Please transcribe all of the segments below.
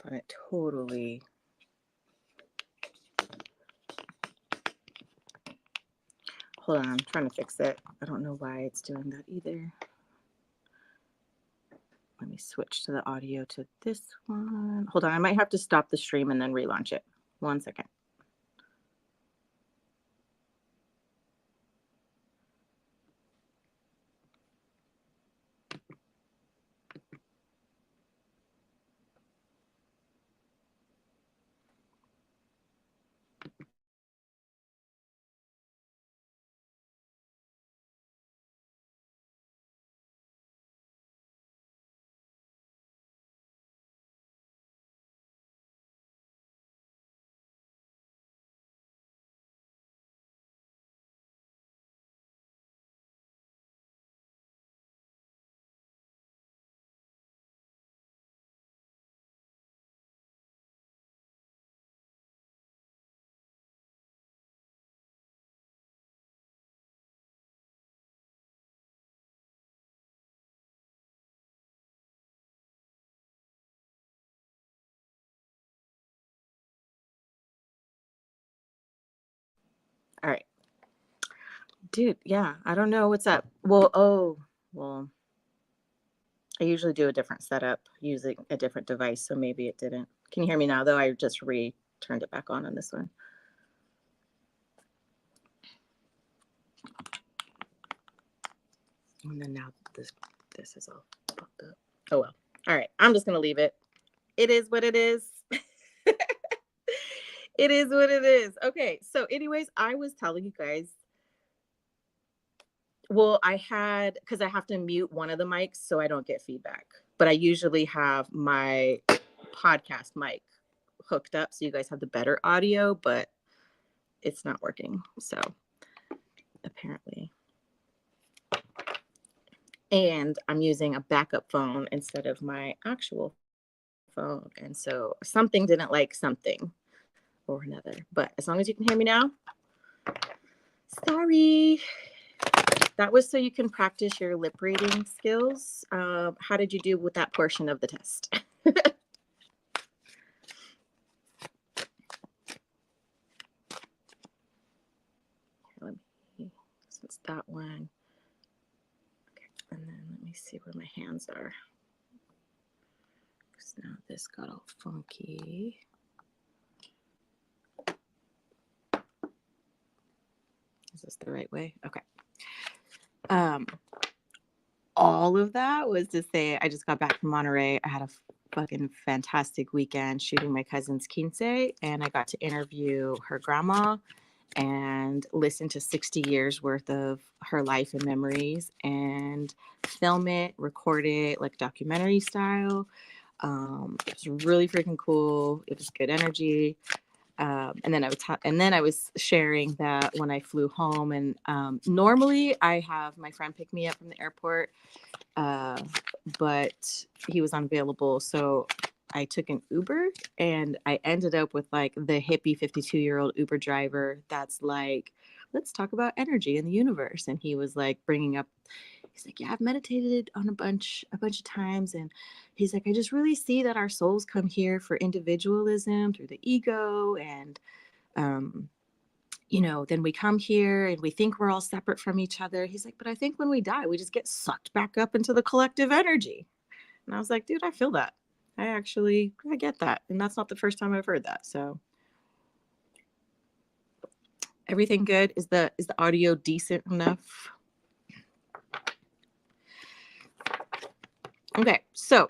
And it totally... Hold on, I'm trying to fix it. I don't know why it's doing that either. Let me switch to the audio to this one. Hold on, I might have to stop the stream and then relaunch it. 1 second. All right. Dude, yeah, I don't know what's up. Well, I usually do a different setup using a different device, so maybe it didn't. Can you hear me now, though? I just turned it back on this one. And then now this is all fucked up. Oh, well. All right, I'm just going to leave it. It is what it is. It is what it is. Okay, so anyways, I was telling you guys, well, because I have to mute one of the mics so I don't get feedback. But I usually have my podcast mic hooked up so you guys have the better audio, but it's not working. So apparently. And I'm using a backup phone instead of my actual phone. And so something didn't like something or another. But as long as you can hear me now, sorry. That was so you can practice your lip reading skills. How did you do with that portion of the test? Since that one. Okay, and then let me see where my hands are. Because now this got all funky. Is this the right way? Okay. All of that was to say I just got back from Monterey. I had a fucking fantastic weekend shooting my cousin's quince, and I got to interview her grandma and listen to 60 years worth of her life and memories and film it, record it like documentary style. It was really freaking cool. It was good energy. And then I was sharing that when I flew home, and normally I have my friend pick me up from the airport, but he was unavailable, so I took an Uber, and I ended up with like the hippie 52-year-old Uber driver that's like, let's talk about energy in the universe. And he was like bringing up, he's like, yeah, I've meditated on a bunch of times, and he's like, I just really see that our souls come here for individualism through the ego, and then we come here and we think we're all separate from each other. He's like, but I think when we die, we just get sucked back up into the collective energy. And I was like, dude, I feel that. I get that. And that's not the first time I've heard that. So everything good? Is the audio decent enough? Okay, so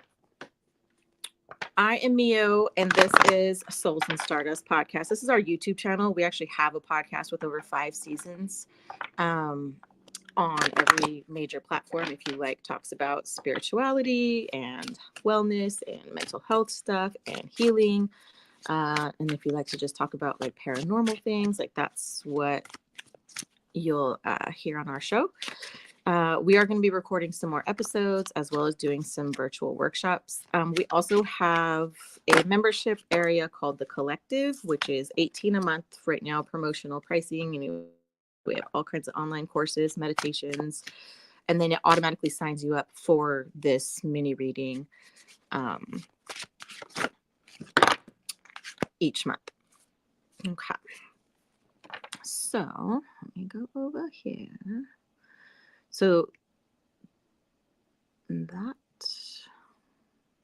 I am Mio, and this is Souls and Stardust podcast. This is our YouTube channel. We actually have a podcast with over 5 seasons on every major platform. If you like, talks about spirituality and wellness and mental health stuff and healing. And if you like to just talk about like paranormal things, like that's what you'll hear on our show. We are going to be recording some more episodes as well as doing some virtual workshops. We also have a membership area called The Collective, which is $18 a month right now, promotional pricing. And we have all kinds of online courses, meditations, and then it automatically signs you up for this mini reading each month. Okay. So let me go over here. So that,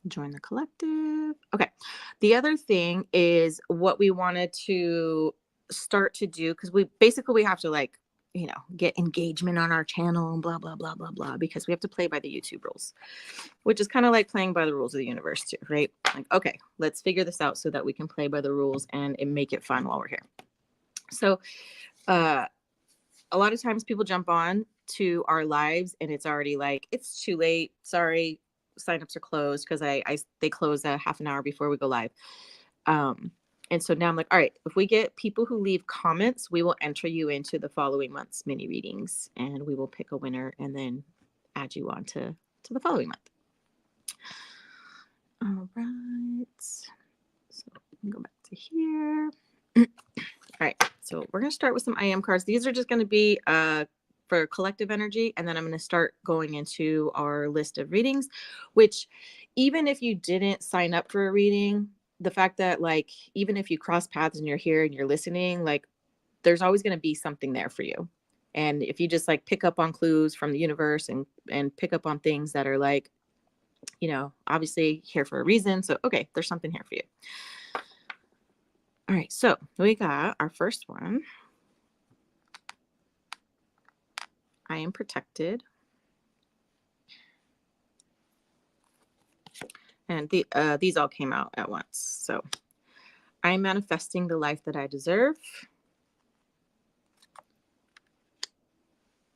join the collective. Okay. The other thing is what we wanted to start to do, because we have to like, get engagement on our channel and blah, blah, blah, blah, blah, because we have to play by the YouTube rules, which is kind of like playing by the rules of the universe too, right? Like, okay, let's figure this out so that we can play by the rules and make it fun while we're here. So, a lot of times people jump on to our lives and it's already like, it's too late. Sorry, signups are closed, because they close a half an hour before we go live. And so now I'm like, all right, if we get people who leave comments, we will enter you into the following month's mini readings, and we will pick a winner and then add you on to the following month. All right. So go back to here. All right, so we're going to start with some I am cards. These are just going to be for collective energy, and then I'm going to start going into our list of readings, which even if you didn't sign up for a reading, the fact that like, even if you cross paths and you're here and you're listening, like there's always going to be something there for you. And if you just like pick up on clues from the universe and pick up on things that are like, obviously here for a reason. So, okay, there's something here for you. All right, so we got our first one. I am protected. And these all came out at once. So I'm manifesting the life that I deserve.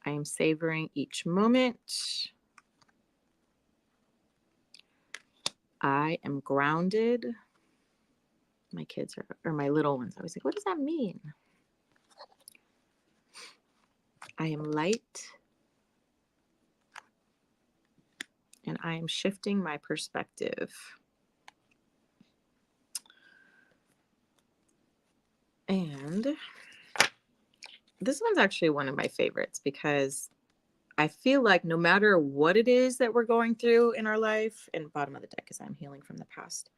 I am savoring each moment. I am grounded. My kids or my little ones always like, what does that mean? I am light. And I am shifting my perspective. And this one's actually one of my favorites, because I feel like no matter what it is that we're going through in our life, and bottom of the deck is I'm healing from the past.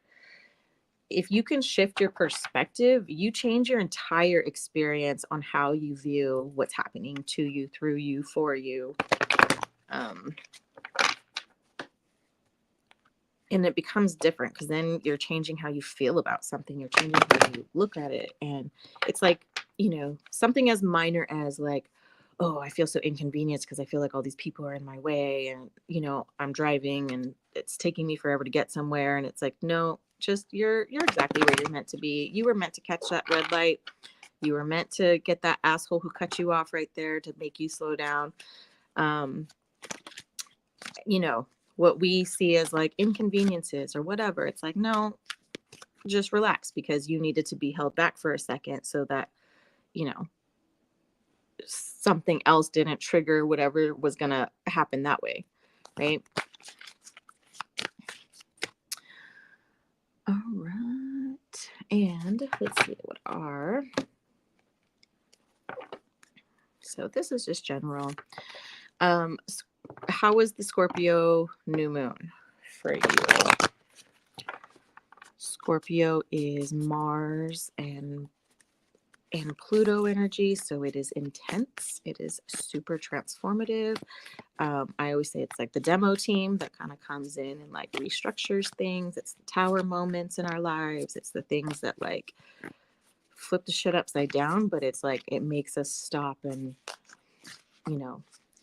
If you can shift your perspective, you change your entire experience on how you view what's happening to you, through you, for you. And it becomes different, because then you're changing how you feel about something. You're changing how you look at it. And it's like, something as minor as like, oh, I feel so inconvenienced because I feel like all these people are in my way, and, I'm driving and it's taking me forever to get somewhere. And it's like, no, just you're exactly where you're meant to be. You were meant to catch that red light. You were meant to get that asshole who cut you off right there to make you slow down. What we see as like inconveniences or whatever, it's like, no, just relax, because you needed to be held back for a second so that, something else didn't trigger whatever was going to happen that way. Right. All right. And let's see so this is just general. How was the Scorpio new moon for you? Scorpio is Mars and Pluto energy, so it is intense. It is super transformative. I always say it's like the demo team that kind of comes in and like restructures things. It's the tower moments in our lives. It's the things that like flip the shit upside down, but it's like it makes us stop and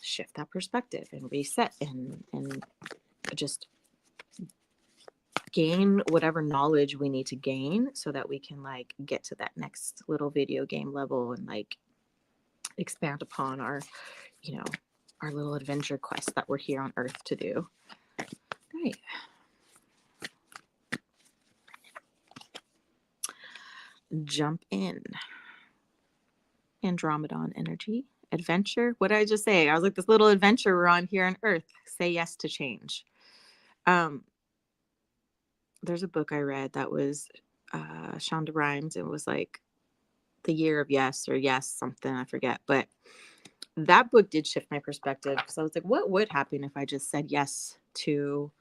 shift that perspective and reset and just gain whatever knowledge we need to gain so that we can like get to that next little video game level and like expand upon our our little adventure quest that we're here on Earth to do. Right. Jump in. Andromedon energy. Adventure. What did I just say? I was like, this little adventure we're on here on Earth. Say yes to change. There's a book I read that was Shonda Rhimes. It was like the year of yes, or yes something, I forget. But that book did shift my perspective, because I was like, what would happen if I just said yes to,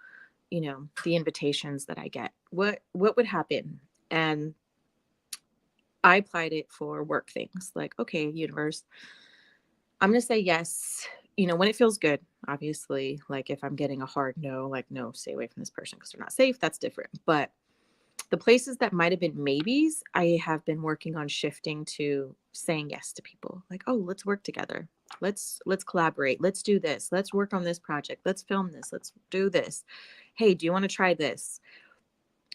the invitations that I get? What would happen? And I applied it for work things. Like, okay, universe, I'm going to say yes, when it feels good, obviously. Like if I'm getting a hard no, like, no, stay away from this person because they're not safe, that's different. But the places that might have been maybes, I have been working on shifting to saying yes to people. Like, oh, let's work together. Let's collaborate. Let's do this. Let's work on this project. Let's film this. Let's do this. Hey, do you want to try this?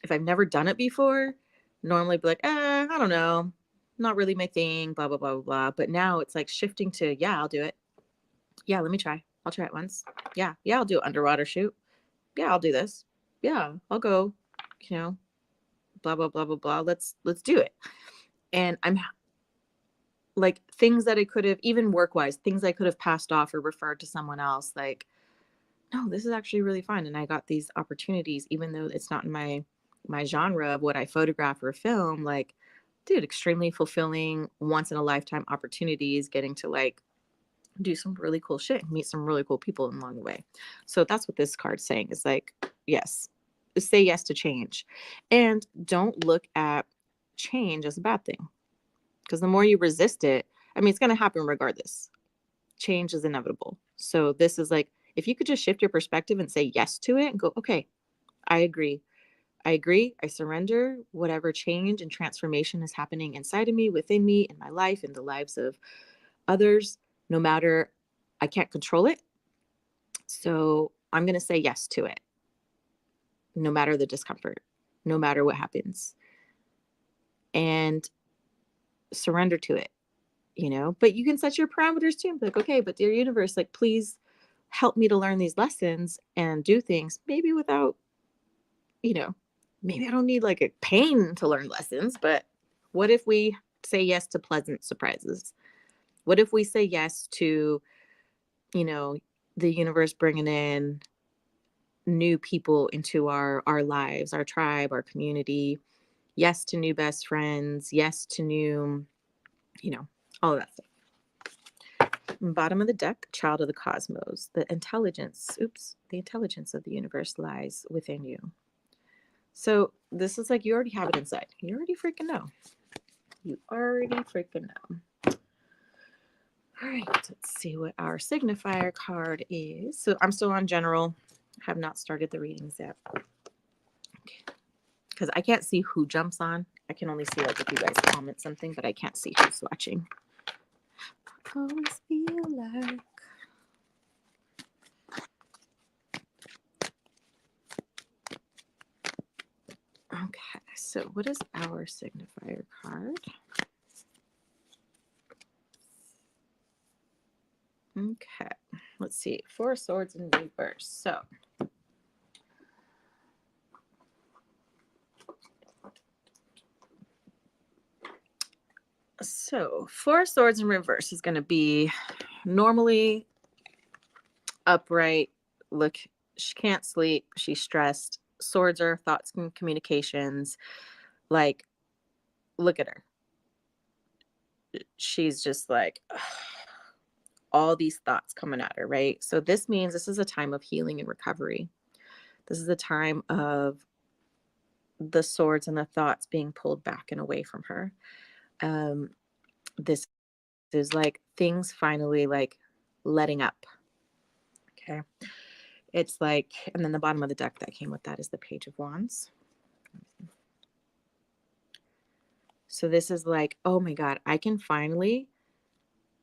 If I've never done it before, normally be like, I don't know. Not really my thing, blah, blah, blah, blah, blah. But now it's like shifting to, yeah, I'll do it. Yeah, let me try. I'll try it once. Yeah, I'll do underwater shoot. Yeah, I'll do this. Yeah, I'll go, you know, blah, blah, blah, blah, blah. Let's do it. And I'm like things that I could have, even work wise, things I could have passed off or referred to someone else, like, no, this is actually really fun. And I got these opportunities, even though it's not in my genre of what I photograph or film, like, dude, extremely fulfilling, once in a lifetime opportunities, getting to like do some really cool shit, meet some really cool people along the way. So that's what this card's saying is like, yes, say yes to change. And don't look at change as a bad thing. Because the more you resist it, I mean, it's going to happen regardless. Change is inevitable. So this is like, if you could just shift your perspective and say yes to it and go, okay, I agree. I agree. I surrender whatever change and transformation is happening inside of me, within me, in my life, in the lives of others, no matter, I can't control it. So I'm going to say yes to it, no matter the discomfort, no matter what happens, and surrender to it, but you can set your parameters too. Like, okay, but dear universe, like, please help me to learn these lessons and do things maybe without, you know, maybe I don't need like a pain to learn lessons, but what if we say yes to pleasant surprises? What if we say yes to, you know, the universe bringing in new people into our lives, our tribe, our community? Yes to new best friends. Yes to new, you know, all of that stuff. Bottom of the deck, child of the cosmos. The intelligence of the universe lies within you. So this is like, you already have it inside. You already freaking know. You already freaking know. All right, let's see what our signifier card is. So I'm still on general. Have not started the readings yet. Because I can't see who jumps on. I can only see like if you guys comment something, but I can't see who's watching. I always feel like. Okay, so what is our signifier card? Okay, let's see. 4 swords in reverse. So 4 swords in reverse is going to be normally upright. Look, she can't sleep. She's stressed. Swords are thoughts and communications. Like, look at her. She's just like, ugh, all these thoughts coming at her, right? So this means this is a time of healing and recovery. This is a time of the swords and the thoughts being pulled back and away from her. This is like things finally like letting up. Okay. It's like, and then the bottom of the deck that came with that is the Page of Wands. So this is like, oh my God, I can finally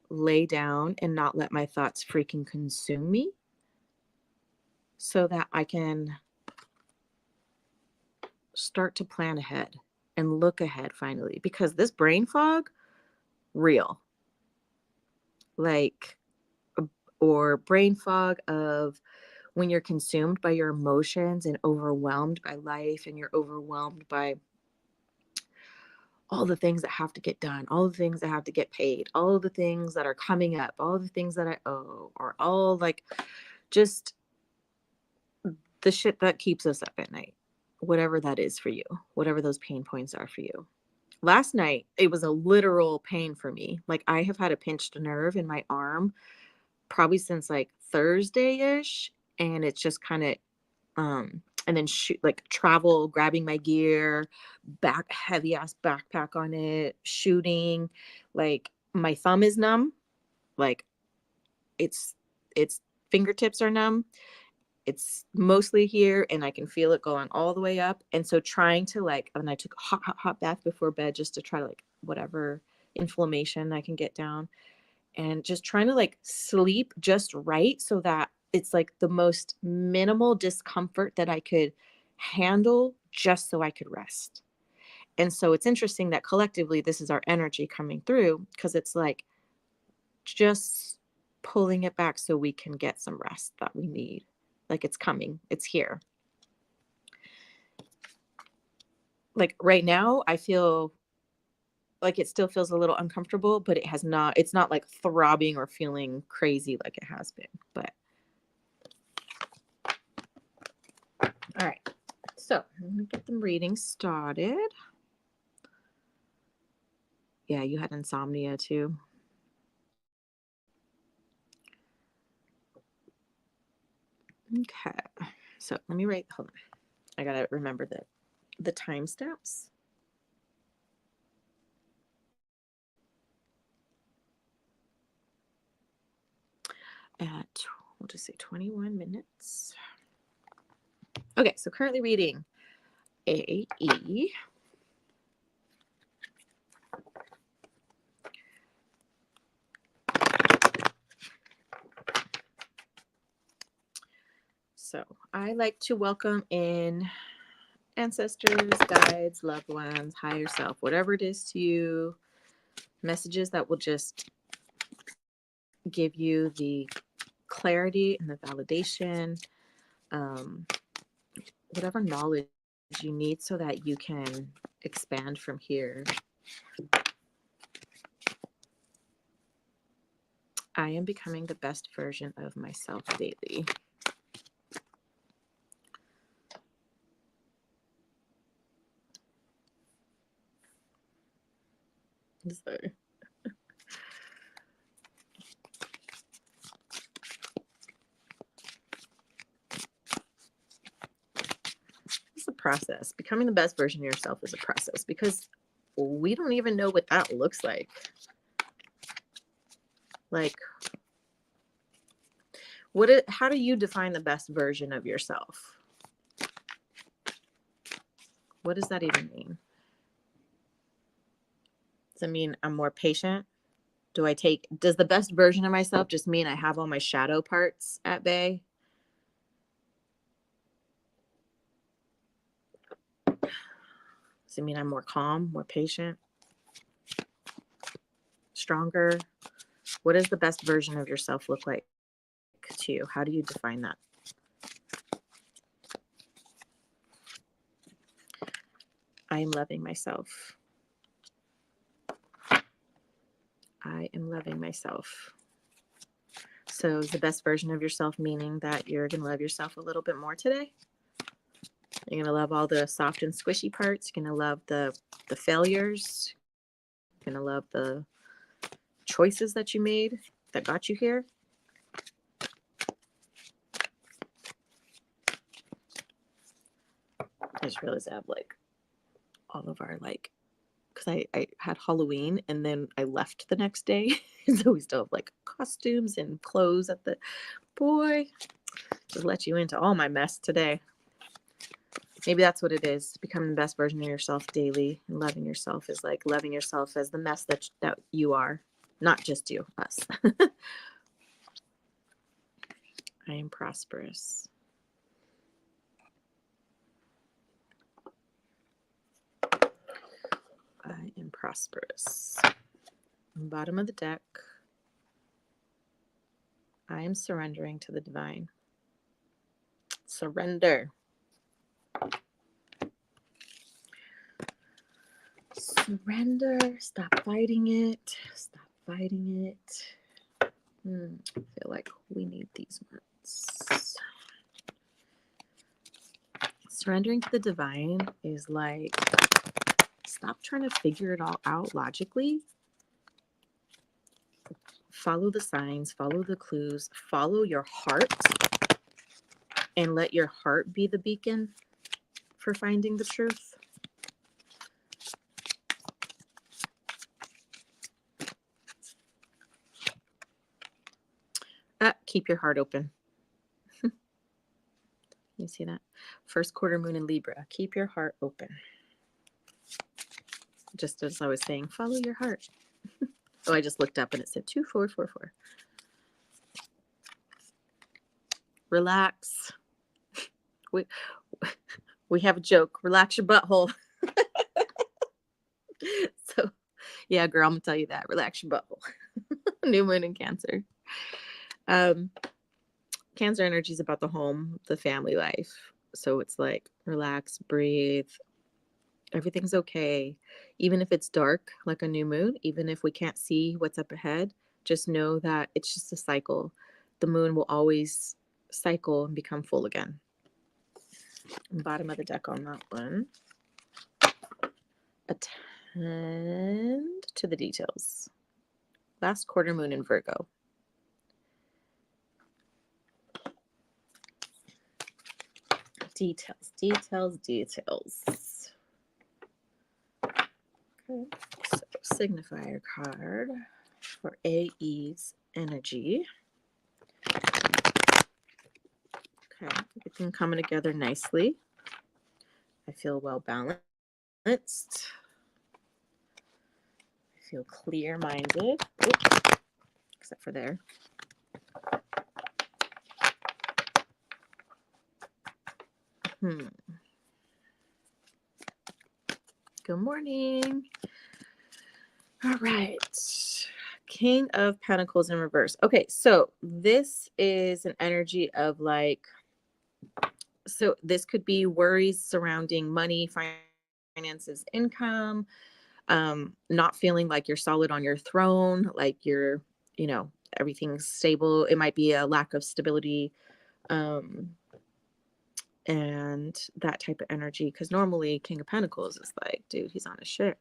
lay down and not let my thoughts freaking consume me so that I can start to plan ahead and look ahead finally, because this brain fog, real. Like, or brain fog of when you're consumed by your emotions and overwhelmed by life, and you're overwhelmed by all the things that have to get done, all the things that have to get paid, all of the things that are coming up, all the things that I owe, or all like just the shit that keeps us up at night, whatever that is for you, whatever those pain points are for you. Last night, it was a literal pain for me. Like, I have had a pinched nerve in my arm probably since like Thursday-ish, and it's just kind of and then shoot, like travel, grabbing my gear, heavy ass backpack on it, shooting. Like my thumb is numb. Like its fingertips are numb. It's mostly here and I can feel it going all the way up. And so trying to like, and I took a hot bath before bed just to try to like whatever inflammation I can get down, and just trying to like sleep just right so that it's like the most minimal discomfort that I could handle just so I could rest. And so it's interesting that collectively this is our energy coming through, because it's like just pulling it back so we can get some rest that we need. Like it's coming, it's here. Like right now, I feel like it still feels a little uncomfortable, but it's not like throbbing or feeling crazy like it has been. But all right, so I'm gonna get them reading started. Yeah, you had insomnia too. Okay, so let me write, hold on. I gotta remember the timestamps. At, we'll just say 21 minutes. Okay, so currently reading AE. So I like to welcome in ancestors, guides, loved ones, higher self, whatever it is to you, messages that will just give you the clarity and the validation, whatever knowledge you need so that you can expand from here. I am becoming the best version of myself daily. Sorry. It's a process. Becoming the best version of yourself is a process, because we don't even know what that looks like. Like, how do you define the best version of yourself? What does that even mean? Does it mean I'm more patient? Does the best version of myself just mean I have all my shadow parts at bay? Does it mean I'm more calm, more patient, stronger? What does the best version of yourself look like to you? How do you define that? I am loving myself. I am loving myself. So is the best version of yourself meaning that you're going to love yourself a little bit more today? You're going to love all the soft and squishy parts. You're going to love the failures. You're going to love the choices that you made that got you here. I just realized I have like all of our like, because I had Halloween and then I left the next day. So we still have like costumes and clothes at the, boy, just let you into all my mess today. Maybe that's what it is. Becoming the best version of yourself daily, and loving yourself is like loving yourself as the mess that you are, not just you, us. I am prosperous. I am prosperous. Bottom of the deck. I am surrendering to the divine. Surrender. Surrender. Stop fighting it. Stop fighting it. I feel like we need these words. Surrendering to the divine is like, stop trying to figure it all out logically. Follow the signs, follow the clues, follow your heart, and let your heart be the beacon for finding the truth. Keep your heart open. You see that? First quarter moon in Libra. Keep your heart open. Just as I was saying, follow your heart. Oh, I just looked up and it said 2444. Relax. We have a joke. Relax your butthole. So, yeah, girl, I'm gonna tell you that. Relax your butthole. New moon in Cancer. Cancer energy is about the home, the family life. So it's like relax, breathe. Everything's okay. Even if it's dark, like a new moon, even if we can't see what's up ahead, just know that it's just a cycle. The moon will always cycle and become full again. Bottom of the deck on that one. Attend to the details. Last quarter moon in Virgo. Details. Okay, so signifier card for AE's energy. Okay, everything coming together nicely. I feel well balanced. I feel clear-minded. Except for there. Good morning. All right. King of Pentacles in reverse. Okay, so this is an energy of like, so this could be worries surrounding money, finances, income, not feeling like you're solid on your throne, like you're, everything's stable. It might be a lack of stability, and that type of energy. Because normally King of Pentacles is like, dude, he's on a ship,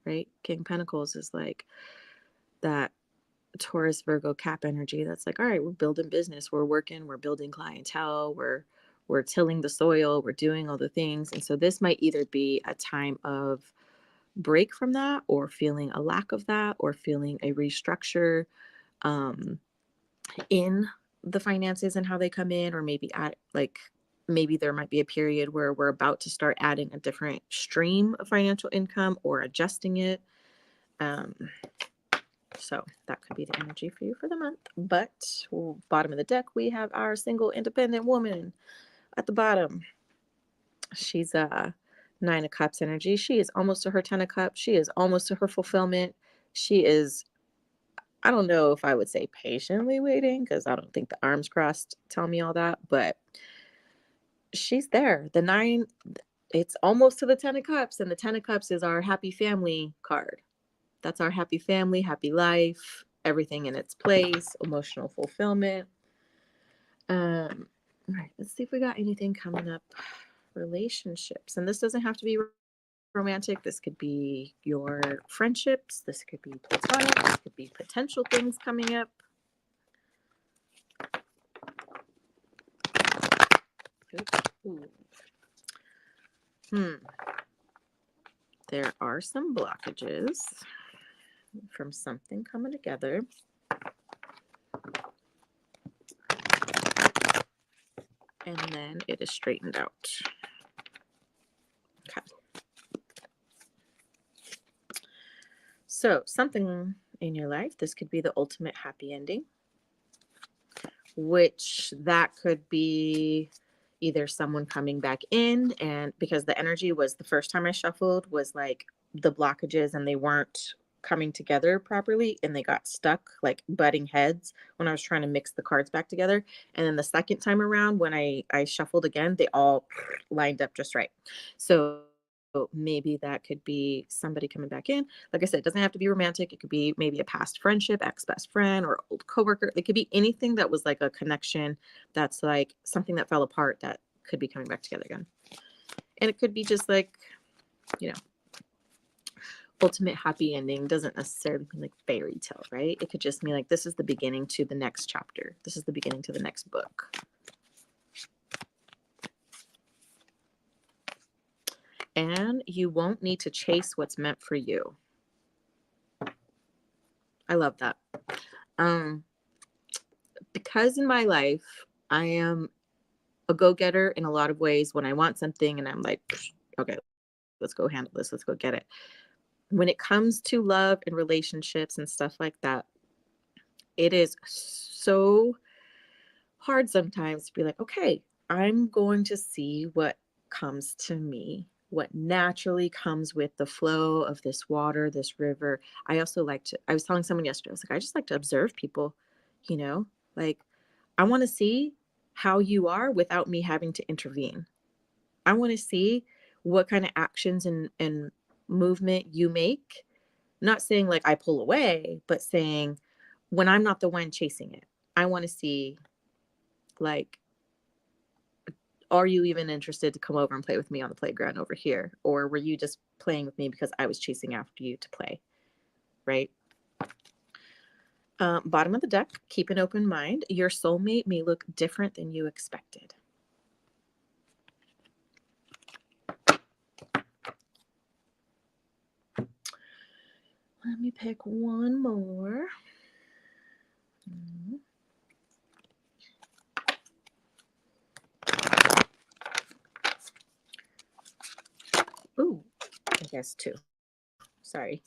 right? King of Pentacles is like that Taurus, Virgo, Cap energy. That's like, all right, we're building business, we're working, we're building clientele, we're tilling the soil, we're doing all the things. And so this might either be a time of break from that, or feeling a lack of that, or feeling a restructure in the finances and how they come in, or maybe maybe there might be a period where we're about to start adding a different stream of financial income or adjusting it. So that could be the energy for you for the month. But bottom of the deck, we have our single independent woman at the bottom. She's a 9 of Cups energy. She is almost to her 10 of Cups. She is almost to her fulfillment. She is, I don't know if I would say patiently waiting, because I don't think the arms crossed tell me all that, but she's there. The 9, it's almost to the 10 of Cups, and the 10 of Cups is our happy family card. That's our happy family, happy life, everything in its place, emotional fulfillment. All right, let's see if we got anything coming up. Relationships. And this doesn't have to be romantic. This could be your friendships. This could be platonic. This could be potential things coming up. There are some blockages from something coming together. And then it is straightened out. Okay. So something in your life, this could be the ultimate happy ending, which that could be either someone coming back in, and because the energy was the first time I shuffled was like the blockages and they weren't coming together properly and they got stuck like butting heads when I was trying to mix the cards back together. And then the second time around when I shuffled again, they all lined up just right. So maybe that could be somebody coming back in. Like I said, it doesn't have to be romantic. It could be maybe a past friendship, ex-best friend, or old coworker. It could be anything that was like a connection that's like something that fell apart that could be coming back together again. And it could be just like, ultimate happy ending. Doesn't necessarily mean like fairy tale, right? It could just mean like this is the beginning to the next chapter. This is the beginning to the next book. and you won't need to chase what's meant for you. I love that. Because in my life, I am a go-getter in a lot of ways. When I want something and I'm like, okay, let's go handle this. Let's go get it. When it comes to love and relationships and stuff like that, it is so hard sometimes to be like, okay, I'm going to see what comes to me, what naturally comes with the flow of this water, this river. I also like to, I was telling someone yesterday, I was like, I just like to observe people, you know, like I want to see how you are without me having to intervene. I want to see what kind of actions and movement you make. Not saying like I pull away, but saying when I'm not the one chasing it, I want to see like, are you even interested to come over and play with me on the playground over here? Or were you just playing with me because I was chasing after you to play? Right? Bottom of the deck, keep an open mind. Your soulmate may look different than you expected. Let me pick one more. Ooh, I guess two. Sorry.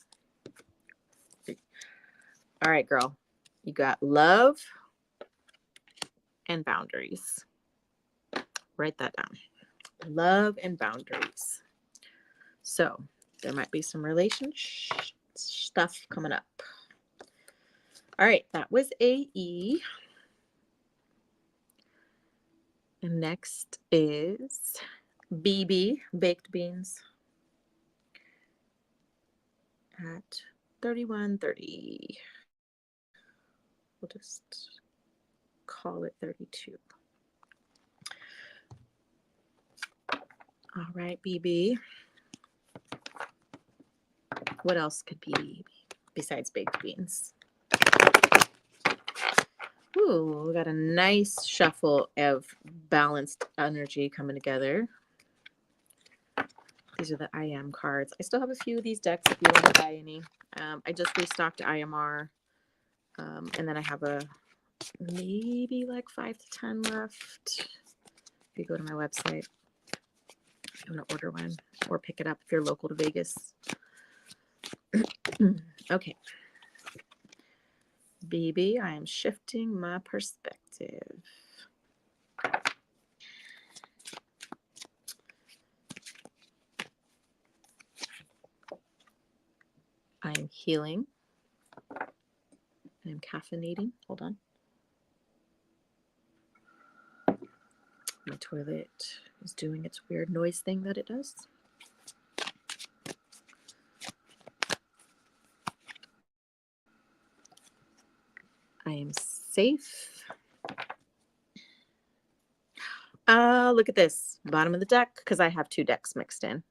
All right, girl. You got love and boundaries. Write that down. Love and boundaries. So there might be some relationship stuff coming up. All right, that was AE. And next is BB, baked beans, at 3130. We'll just call it 32. All right, BB. What else could be besides baked beans? Ooh, we got a nice shuffle of balanced energy coming together. These are the I am cards. I still have a few of these decks if you want to buy any. I just restocked IMR. And then I have maybe like 5 to 10 left. If you go to my website, if you want to order one or pick it up if you're local to Vegas. Okay. Baby, I am shifting my perspective. I am healing. I am caffeinating. Hold on. My toilet is doing its weird noise thing that it does. I am safe. Look at this. Bottom of the deck, because I have 2 decks mixed in.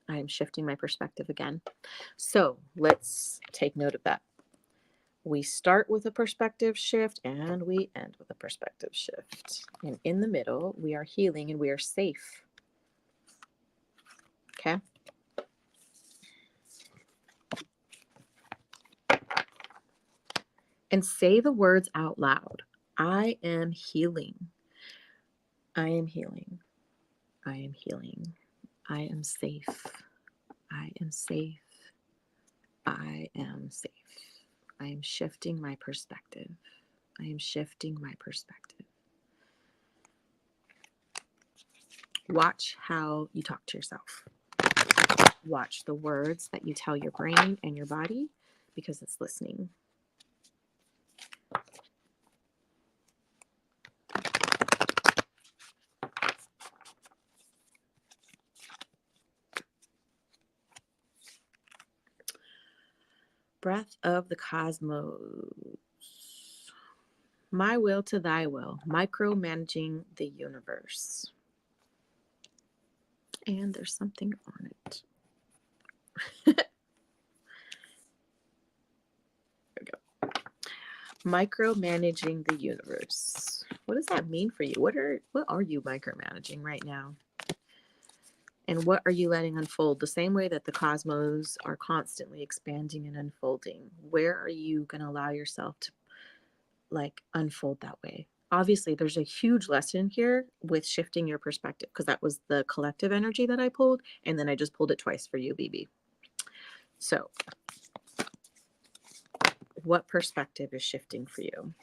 I am shifting my perspective again. So let's take note of that. We start with a perspective shift and we end with a perspective shift. And in the middle, we are healing and we are safe. Okay? And say the words out loud. I am healing. I am healing. I am healing. I am safe. I am safe. I am safe. I am shifting my perspective. I am shifting my perspective. Watch how you talk to yourself. Watch the words that you tell your brain and your body because it's listening. Breath of the cosmos. My will to thy will. Micromanaging the universe. And there's something on it. There we go. Micromanaging the universe. What does that mean for you? What are you micromanaging right now? And what are you letting unfold? The same way that the cosmos are constantly expanding and unfolding. Where are you going to allow yourself to like unfold that way? Obviously, there's a huge lesson here with shifting your perspective, because that was the collective energy that I pulled. And then I just pulled it twice for you, BB. So, what perspective is shifting for you?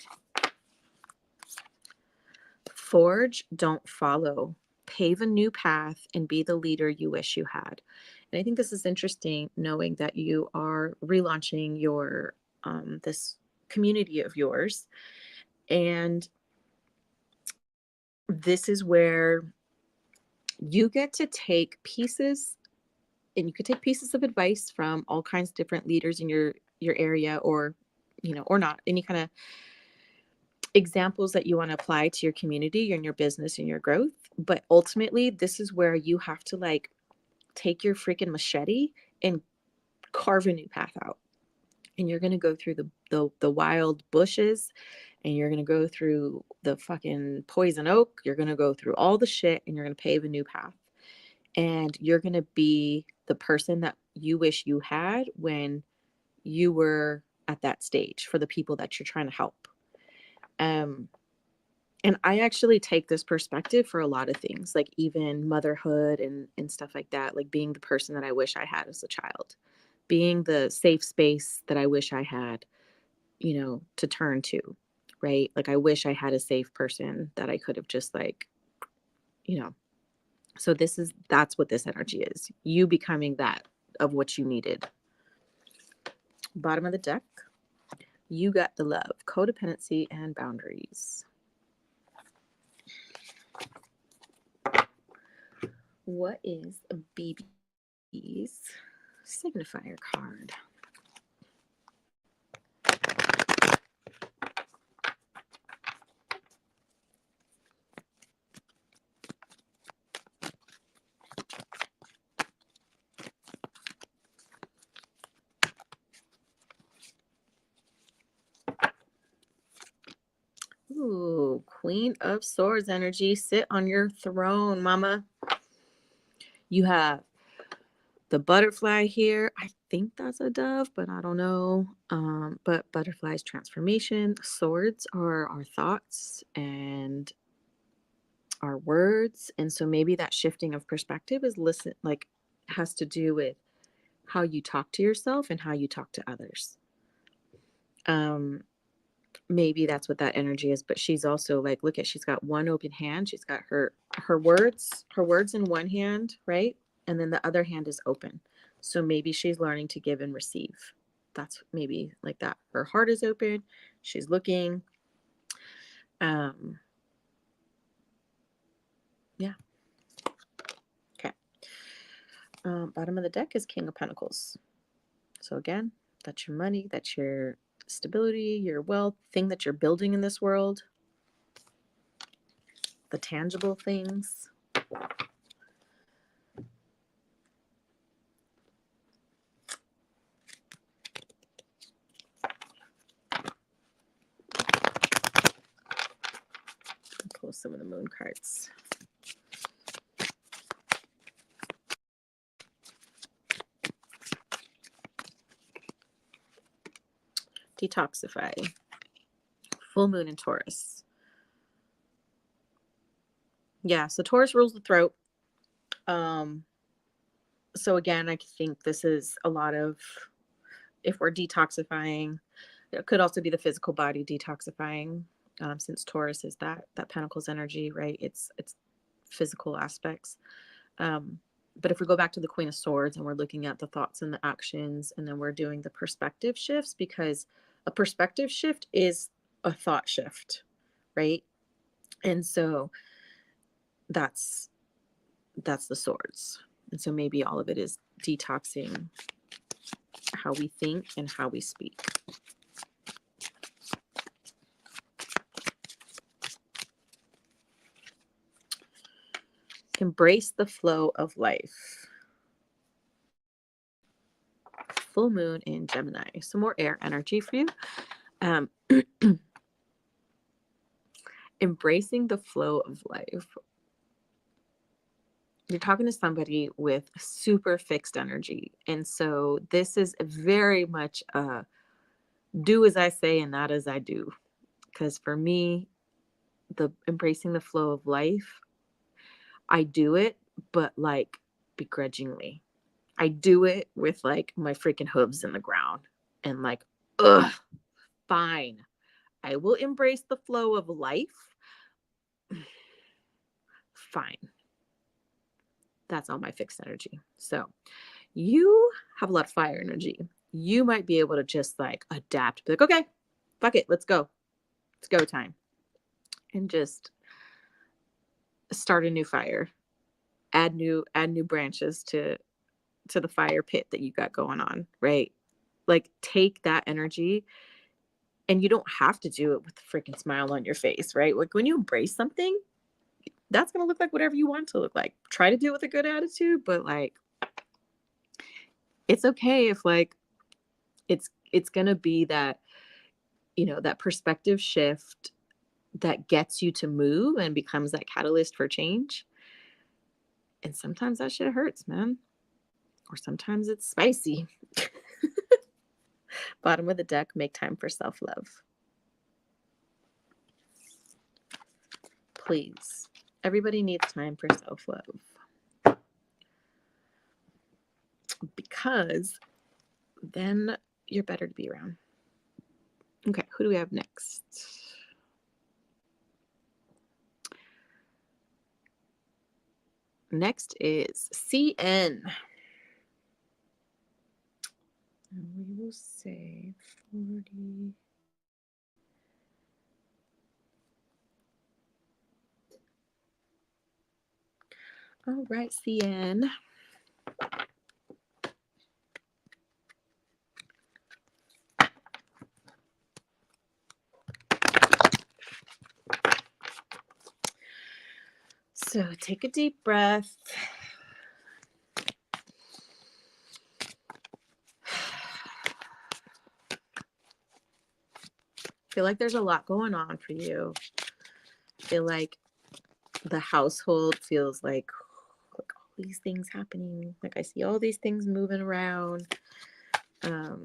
Forge, don't follow. Pave a new path and be the leader you wish you had. And I think this is interesting, knowing that you are relaunching your this community of yours. And this is where you get to take pieces, and you could take pieces of advice from all kinds of different leaders in your area, or or not, any kind of examples that you want to apply to your community and your business and your growth. But ultimately, this is where you have to like take your freaking machete and carve a new path out. And you're going to go through the wild bushes, and you're going to go through the fucking poison oak. You're going to go through all the shit, and you're going to pave a new path. And you're going to be the person that you wish you had when you were at that stage for the people that you're trying to help. And I actually take this perspective for a lot of things, like even motherhood and stuff like that, like being the person that I wish I had as a child, being the safe space that I wish I had, to turn to, right? Like I wish I had a safe person that I could have just like, you know. So that's what this energy is. You becoming that of what you needed. Bottom of the deck, you got the love, codependency, and boundaries. What is BB's signifier card? Ooh, Queen of Swords energy. Sit on your throne, mama. You have the butterfly here. I think that's a dove, but I don't know. But butterfly's transformation. Swords are our thoughts and our words. And so maybe that shifting of perspective has to do with how you talk to yourself and how you talk to others. Maybe that's what that energy is. But she's also like, look at, she's got one open hand. She's got her words in one hand, right? And then the other hand is open. So maybe she's learning to give and receive. That's maybe like that. Her heart is open. She's looking. Yeah. Okay. Bottom of the deck is King of Pentacles. So again, that's your money, that's your stability, your wealth, thing that you're building in this world, the tangible things. Pull some of the moon cards. Detoxify. Full moon in Taurus. Yeah, so Taurus rules the throat. So again, I think this is a lot of, if we're detoxifying, it could also be the physical body detoxifying, since Taurus is that Pentacles energy, right? It's physical aspects. But if we go back to the Queen of Swords and we're looking at the thoughts and the actions, and then we're doing the perspective shifts, because a perspective shift is a thought shift, right? And so that's the swords. And so maybe all of it is detoxing how we think and how we speak. Embrace the flow of life. Full moon in Gemini. Some more air energy for you. Embracing the flow of life. You're talking to somebody with super fixed energy. And so this is very much a do as I say and not as I do. Because for me, the embracing the flow of life, I do it, but like begrudgingly. I do it with like my freaking hooves in the ground and like, ugh, fine. I will embrace the flow of life. Fine. That's all my fixed energy. So you have a lot of fire energy. You might be able to just like adapt, be like, okay, fuck it, let's go. It's go time. And just start a new fire. Add new branches to the fire pit that you got going on, right? Like take that energy, and you don't have to do it with a freaking smile on your face, right? Like when you embrace something, that's going to look like whatever you want to look like. Try to do it with a good attitude, but like it's okay if like it's going to be that, you know, that perspective shift that gets you to move and becomes that catalyst for change. And sometimes that shit hurts, man. Or sometimes it's spicy. Bottom of the deck, make time for self-love. Please. Everybody needs time for self-love. Because then you're better to be around. Okay, who do we have next? Next is CN. And we will say 40. All right, CN. So take a deep breath. Feel like there's a lot going on for you. Feel like the household feels like all these things happening. Like I see all these things moving around. A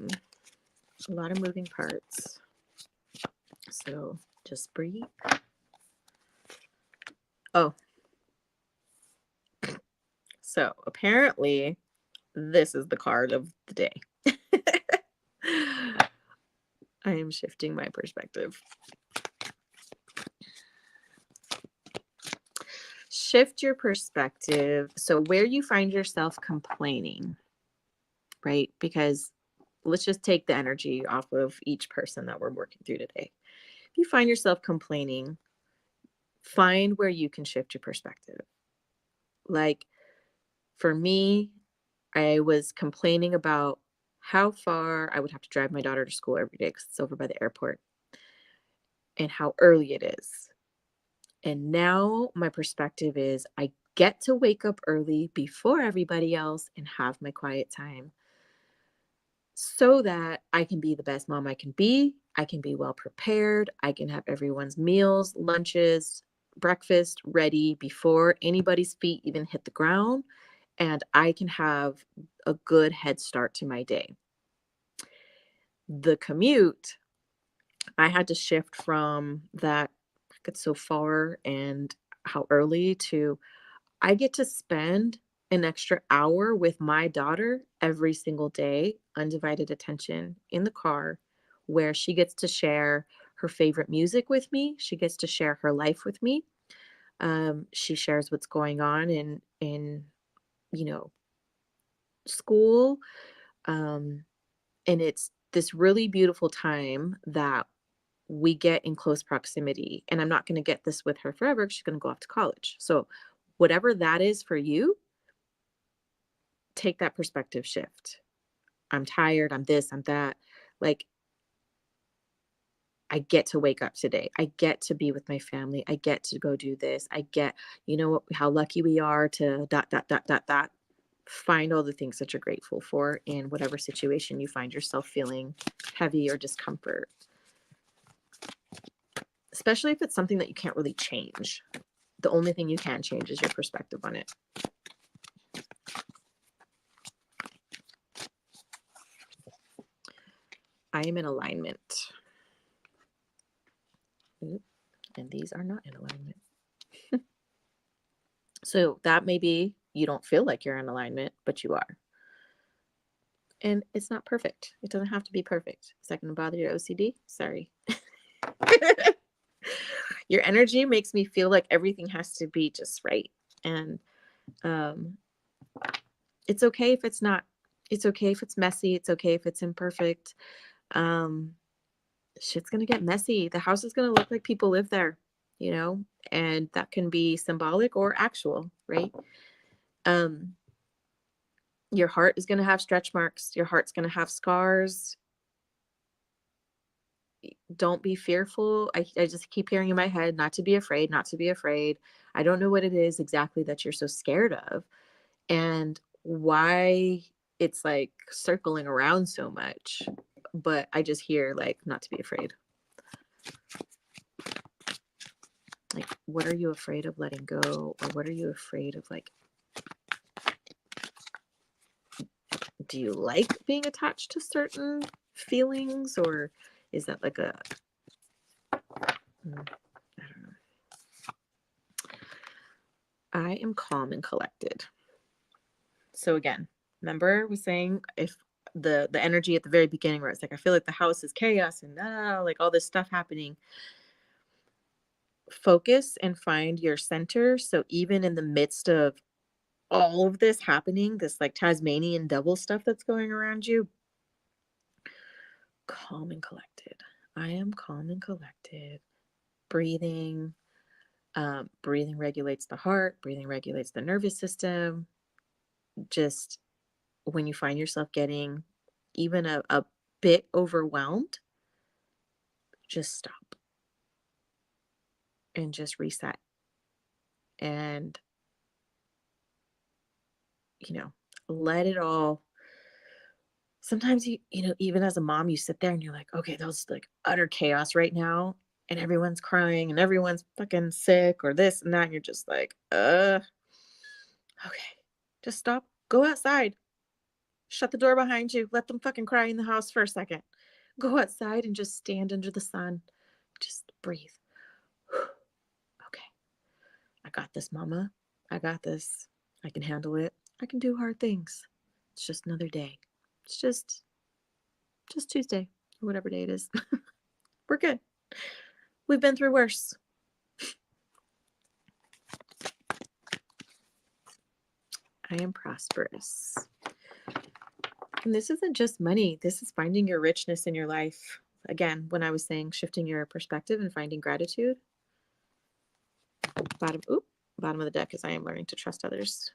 lot of moving parts. So just breathe. Oh. So apparently this is the card of the day. I am shifting my perspective. Shift your perspective. So where you find yourself complaining, right? Because let's just take the energy off of each person that we're working through today. If you find yourself complaining, find where you can shift your perspective. Like for me, I was complaining about how far I would have to drive my daughter to school every day because it's over by the airport and how early it is. And now my perspective is I get to wake up early before everybody else and have my quiet time so that I can be the best mom I can be. I can be well prepared. I can have everyone's meals, lunches, breakfast ready before anybody's feet even hit the ground. And I can have a good head start to my day. The commute, I had to shift from that, it's so far and how early, to I get to spend an extra hour with my daughter every single day, undivided attention in the car, where she gets to share her favorite music with me. She gets to share her life with me. She shares what's going on in you know school, and it's this really beautiful time that we get in close proximity. And I'm not going to get this with her forever. She's going to go off to college. So whatever that is for you, take that perspective shift. I'm tired. I'm this, I'm that. Like, I get to wake up today. I get to be with my family. I get to go do this. I get, how lucky we are to dot, dot, dot, dot, dot. Find all the things that you're grateful for in whatever situation you find yourself feeling heavy or discomfort. Especially if it's something that you can't really change. The only thing you can change is your perspective on it. I am in alignment. Oop, and these are not in alignment. So that may be you don't feel like you're in alignment, but you are. And it's not perfect. It doesn't have to be perfect. Is that going to bother your OCD? Sorry. Your energy makes me feel like everything has to be just right. And it's okay if it's not. It's okay if it's messy. It's okay if it's imperfect. Shit's going to get messy. The house is going to look like people live there, you know, and that can be symbolic or actual, right? Your heart is going to have stretch marks. Your heart's going to have scars. Don't be fearful. I just keep hearing in my head, not to be afraid, not to be afraid. I don't know what it is exactly that you're so scared of and why it's like circling around so much. But I just hear like, not to be afraid. Like, what are you afraid of letting go? Or what are you afraid of? Like, do you like being attached to certain feelings? Or is that like a, I don't know. I am calm and collected. So again, remember I was saying if the energy at the very beginning where it's like, I feel like the house is chaos and like all this stuff happening. Focus and find your center. So even in the midst of all of this happening, this like Tasmanian devil stuff that's going around you, calm and collected. I am calm and collected. Breathing. Breathing regulates the heart. Breathing regulates the nervous system. Just when you find yourself getting even a bit overwhelmed, just stop and just reset. And, let it all. Sometimes even as a mom, you sit there and you're like, okay, that was like utter chaos right now. And everyone's crying and everyone's fucking sick or this and that. And you're just like, okay, just stop. Go outside. Shut the door behind you. Let them fucking cry in the house for a second. Go outside and just stand under the sun. Just breathe. Okay. I got this, mama. I got this. I can handle it. I can do hard things. It's just another day. It's just Tuesday or whatever day it is. We're good. We've been through worse. I am prosperous. And this isn't just money. This is finding your richness in your life. Again, when I was saying shifting your perspective and finding gratitude. Bottom of the deck is I am learning to trust others.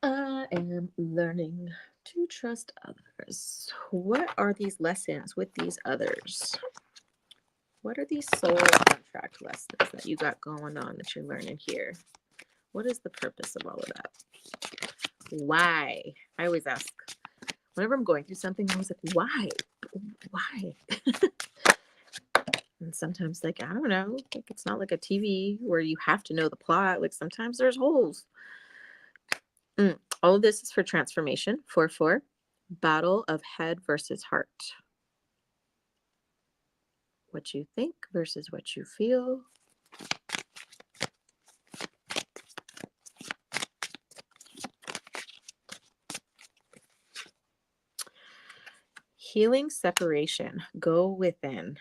I am learning to trust others. What are these lessons with these others? What are these soul contract lessons that you got going on that you're learning here? What is the purpose of all of that? Why? I always ask, whenever I'm going through something, I was like, why? Why? And sometimes, like, I don't know, like it's not like a TV where you have to know the plot. Like sometimes there's holes. All of this is for transformation. 4-4, battle of head versus heart. What you think versus what you feel. Healing separation. Go within.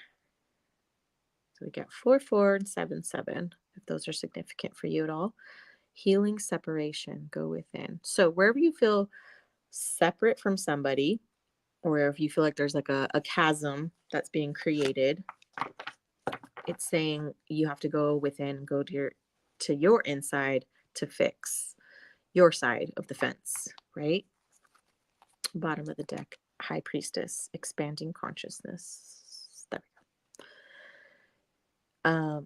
So we get 4-4 and 7-7, if those are significant for you at all. Healing separation. Go within. So wherever you feel separate from somebody, or if you feel like there's like a chasm that's being created, it's saying you have to go within, go to your inside to fix your side of the fence, right? Bottom of the deck, High Priestess, expanding consciousness. There we go.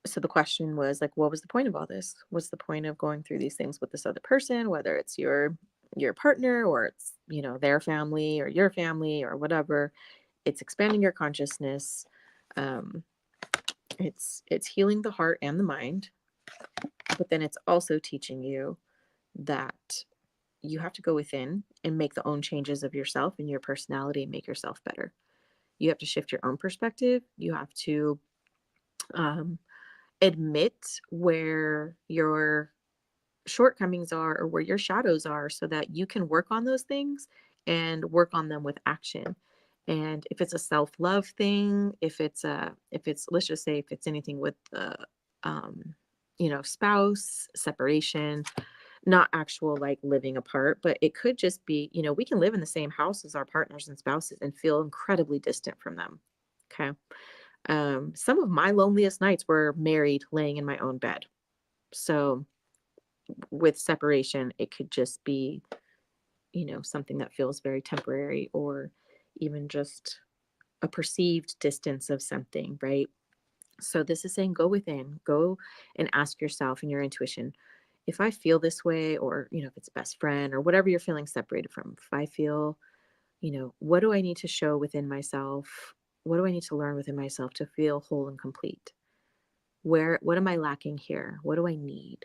So the question was like, what was the point of all this? What's the point of going through these things with this other person, whether it's your partner or it's, their family or your family or whatever? It's expanding your consciousness. It's healing the heart and the mind, but then it's also teaching you that you have to go within and make the own changes of yourself and your personality and make yourself better. You have to shift your own perspective. You have to um, admit where your shortcomings are or where your shadows are so that you can work on those things and work on them with action. And if it's a self-love thing, if it's let's just say if it's anything with the spouse separation, not actual like living apart, but it could just be, we can live in the same house as our partners and spouses and feel incredibly distant from them. Okay. Some of my loneliest nights were married laying in my own bed. So with separation, it could just be, something that feels very temporary or even just a perceived distance of something, right? So this is saying go within, go and ask yourself and your intuition, if I feel this way, or, if it's best friend or whatever you're feeling separated from, if I feel, what do I need to show within myself? What do I need to learn within myself to feel whole and complete? What am I lacking here? What do I need?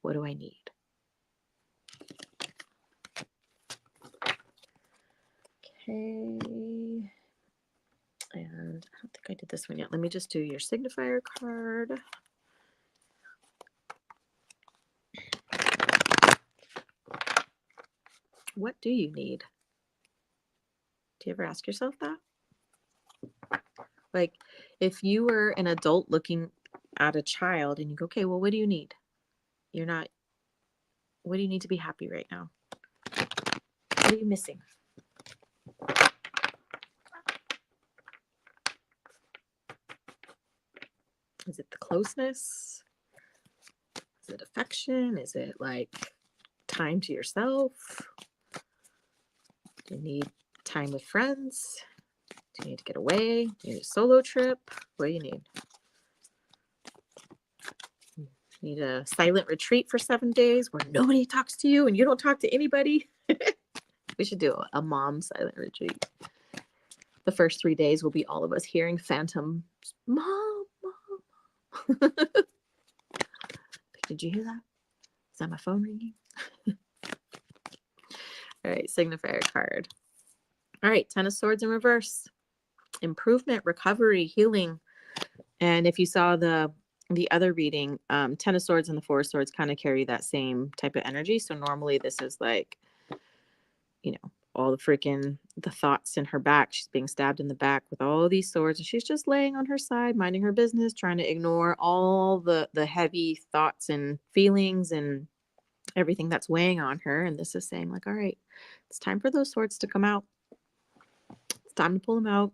What do I need? Okay. And I don't think I did this one yet. Let me just do your signifier card. What do you need? Do you ever ask yourself that? Like, if you were an adult looking at a child and you go, okay, well, what do you need? What do you need to be happy right now? What are you missing? Is it the closeness? Is it affection? Is it like time to yourself? Do you need time with friends? Do you need to get away? Do you need a solo trip? What do you need? Need a silent retreat for 7 days where nobody talks to you and you don't talk to anybody? We should do a mom silent retreat. The first 3 days will be all of us hearing phantom, mom, mom. Did you hear that? Is that my phone ringing? All right, signifier card. All right, Ten of Swords in reverse. Improvement, recovery, healing. And if you saw the other reading, Ten of Swords and the Four of Swords kind of carry that same type of energy. So normally this is like, all the thoughts in her back. She's being stabbed in the back with all these swords, and she's just laying on her side, minding her business, trying to ignore all the heavy thoughts and feelings and everything that's weighing on her. And this is saying like, all right, it's time for those swords to come out. It's time to pull them out.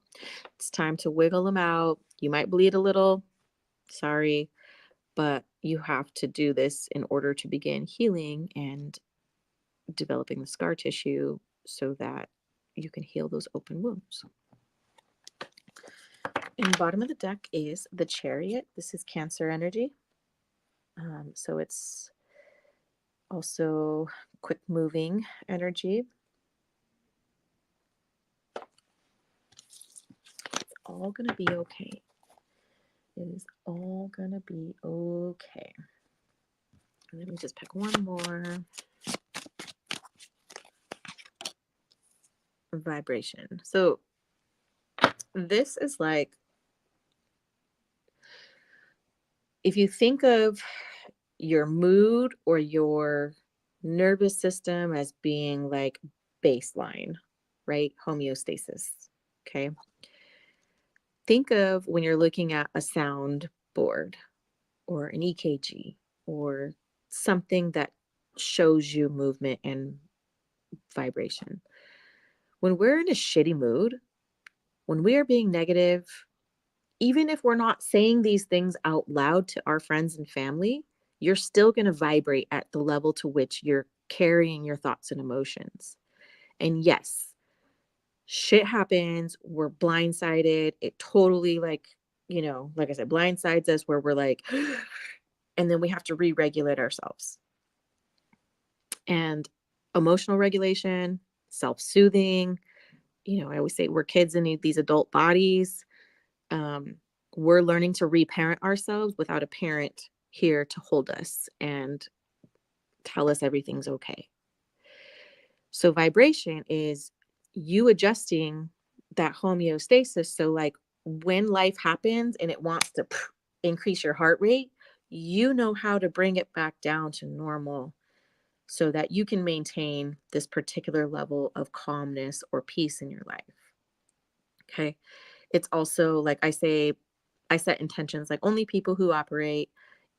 It's time to wiggle them out. You might bleed a little. Sorry, but you have to do this in order to begin healing and developing the scar tissue so that you can heal those open wounds. In the bottom of the deck is the Chariot. This is Cancer energy. So it's also quick moving energy. It's all going to be okay. It is all going to be okay. Let me just pick one more. Vibration. So this is like, if you think of your mood or your nervous system as being like baseline, right? Homeostasis. Okay. Think of when you're looking at a sound board or an EKG or something that shows you movement and vibration. When we're in a shitty mood, when we are being negative, even if we're not saying these things out loud to our friends and family, you're still going to vibrate at the level to which you're carrying your thoughts and emotions. And yes, shit happens. We're blindsided. It totally like I said, blindsides us where we're like, and then we have to re-regulate ourselves. And emotional regulation, self-soothing, I always say we're kids in these adult bodies. We're learning to reparent ourselves without a parent here to hold us and tell us everything's okay. So vibration is you adjusting that homeostasis. So like when life happens and it wants to increase your heart rate, you know how to bring it back down to normal so that you can maintain this particular level of calmness or peace in your life. Okay. It's also like I say, I set intentions like only people who operate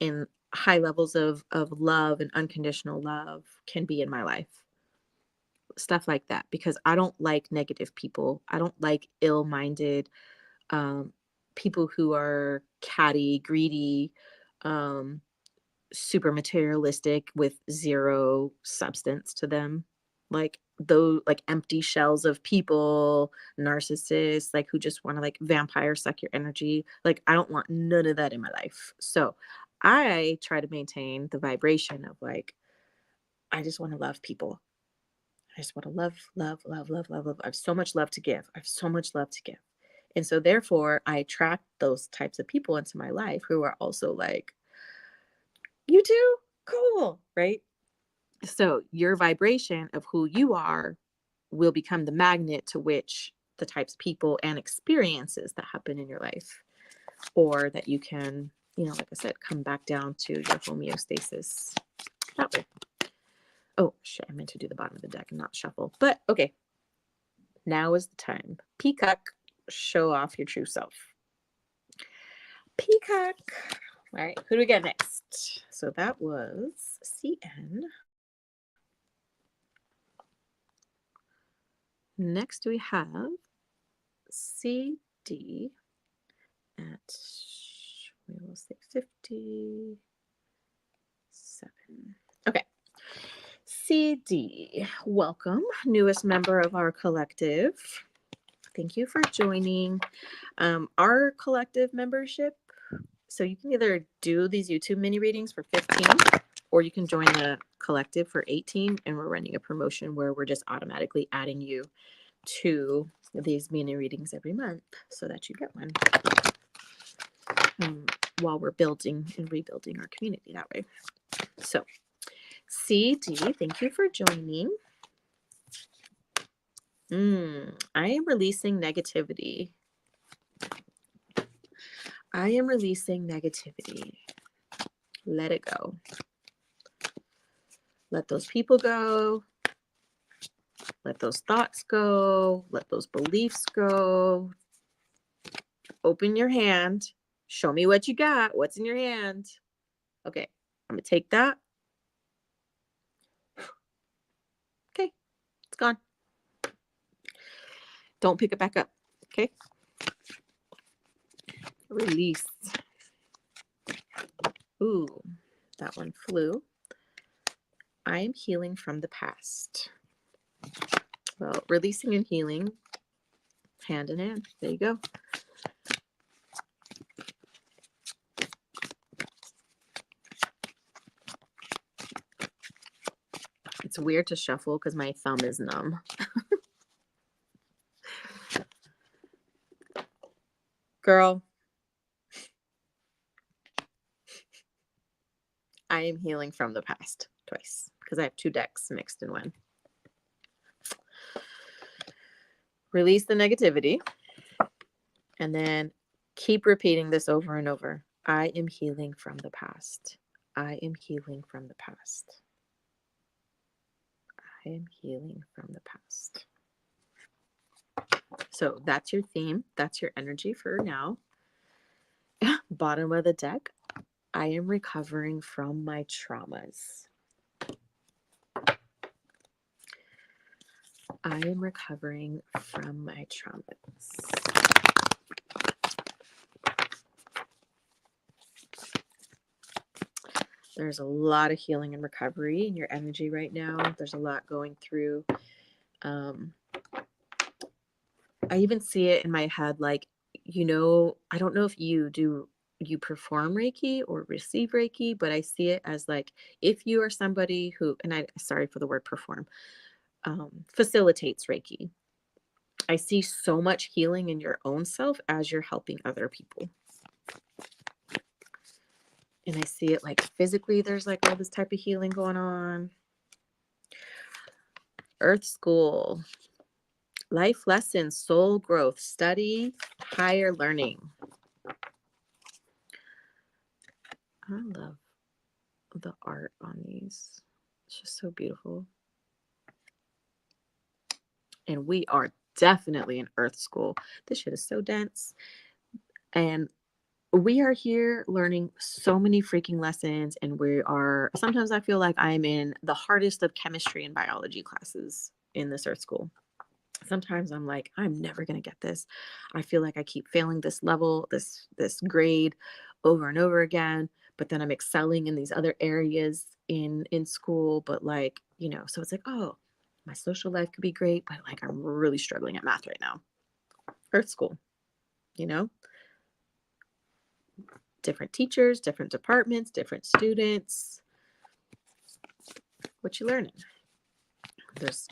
in high levels of love and unconditional love can be in my life. Stuff like that, because I don't like negative people. I don't like ill-minded um, people who are catty, greedy, um, super materialistic with zero substance to them. Like those like empty shells of people, narcissists, like who just want to like vampire suck your energy. Like I don't want none of that in my life. So I try to maintain the vibration of like, I just want to love people. I just want to love, love, love, love, love, love. I have so much love to give. I have so much love to give. And so therefore I attract those types of people into my life who are also like, you too? Cool. Right. So your vibration of who you are will become the magnet to which the types of people and experiences that happen in your life, or that you can, like I said, come back down to your homeostasis that way. Oh, shit. I meant to do the bottom of the deck and not shuffle. But okay. Now is the time. Peacock, show off your true self. Peacock. All right. Who do we get next? So that was CN. Next we have CD at, we will say 57. Okay. CD, welcome, newest member of our collective. Thank you for joining our collective membership. So you can either do these YouTube mini readings for 15, or you can join the collective for 18. And we're running a promotion where we're just automatically adding you to these mini readings every month so that you get one while we're building and rebuilding our community that way. So CD, thank you for joining. I am releasing negativity. I am releasing negativity. Let it go. Let those people go. Let those thoughts go. Let those beliefs go. Open your hand. Show me what you got. What's in your hand? Okay, I'm going to take that. Okay, it's gone. Don't pick it back up. Okay. Release. Ooh, that one flew. I am healing from the past. Well, releasing and healing, hand in hand. There you go. It's weird to shuffle because my thumb is numb. Girl, I am healing from the past twice because I have two decks mixed in one. Release the negativity and then keep repeating this over and over. I am healing from the past. I am healing from the past. I am healing from the past. So that's your theme. That's your energy for now. Bottom of the deck. I am recovering from my traumas. I am recovering from my traumas. There's a lot of healing and recovery in your energy right now. There's a lot going through. I even see it in my head, like, I don't know if you perform Reiki or receive Reiki, but I see it as like, if you are somebody who, and sorry for the word perform, facilitates Reiki. I see so much healing in your own self as you're helping other people. And I see it like physically, there's like all this type of healing going on. Earth School, life lessons, soul growth, study, higher learning. I love the art on these. It's just so beautiful. And we are definitely in Earth School. This shit is so dense. And we are here learning so many freaking lessons. And sometimes I feel like I'm in the hardest of chemistry and biology classes in this Earth School. Sometimes I'm like, I'm never going to get this. I feel like I keep failing this level, this grade over and over again, but then I'm excelling in these other areas in school, but like, so it's like, oh, my social life could be great, but like I'm really struggling at math right now. Earth School, different teachers, different departments, different students. What you learning? There's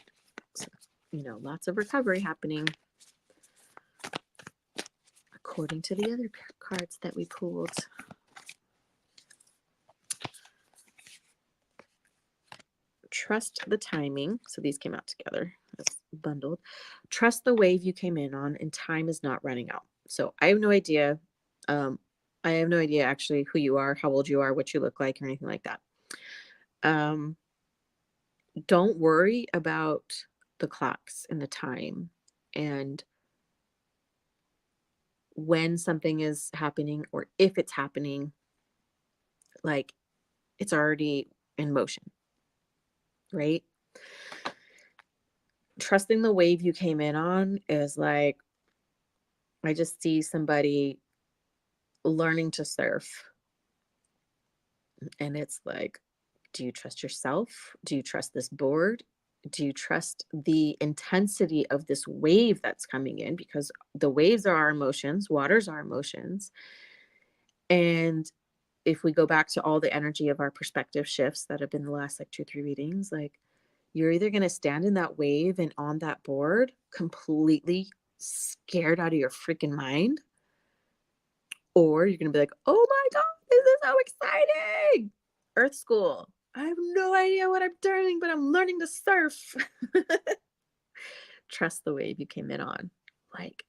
lots of recovery happening. According to the other cards that we pulled. Trust the timing. So these came out together as bundled. Trust the wave you came in on, and time is not running out. So I have no idea. I have no idea actually who you are, how old you are, what you look like, or anything like that. Don't worry about the clocks and the time and when something is happening or if it's happening. Like, it's already in motion, right? Trusting the wave you came in on is like, I just see somebody learning to surf. And it's like, do you trust yourself? Do you trust this board? Do you trust the intensity of this wave that's coming in? Because the waves are our emotions, waters are emotions. And if we go back to all the energy of our perspective shifts that have been the last like 2-3 readings, like, you're either going to stand in that wave and on that board completely scared out of your freaking mind, or you're going to be like, oh my God, this is so exciting. Earth School. I have no idea what I'm doing, but I'm learning to surf. Trust the wave you came in on. Like,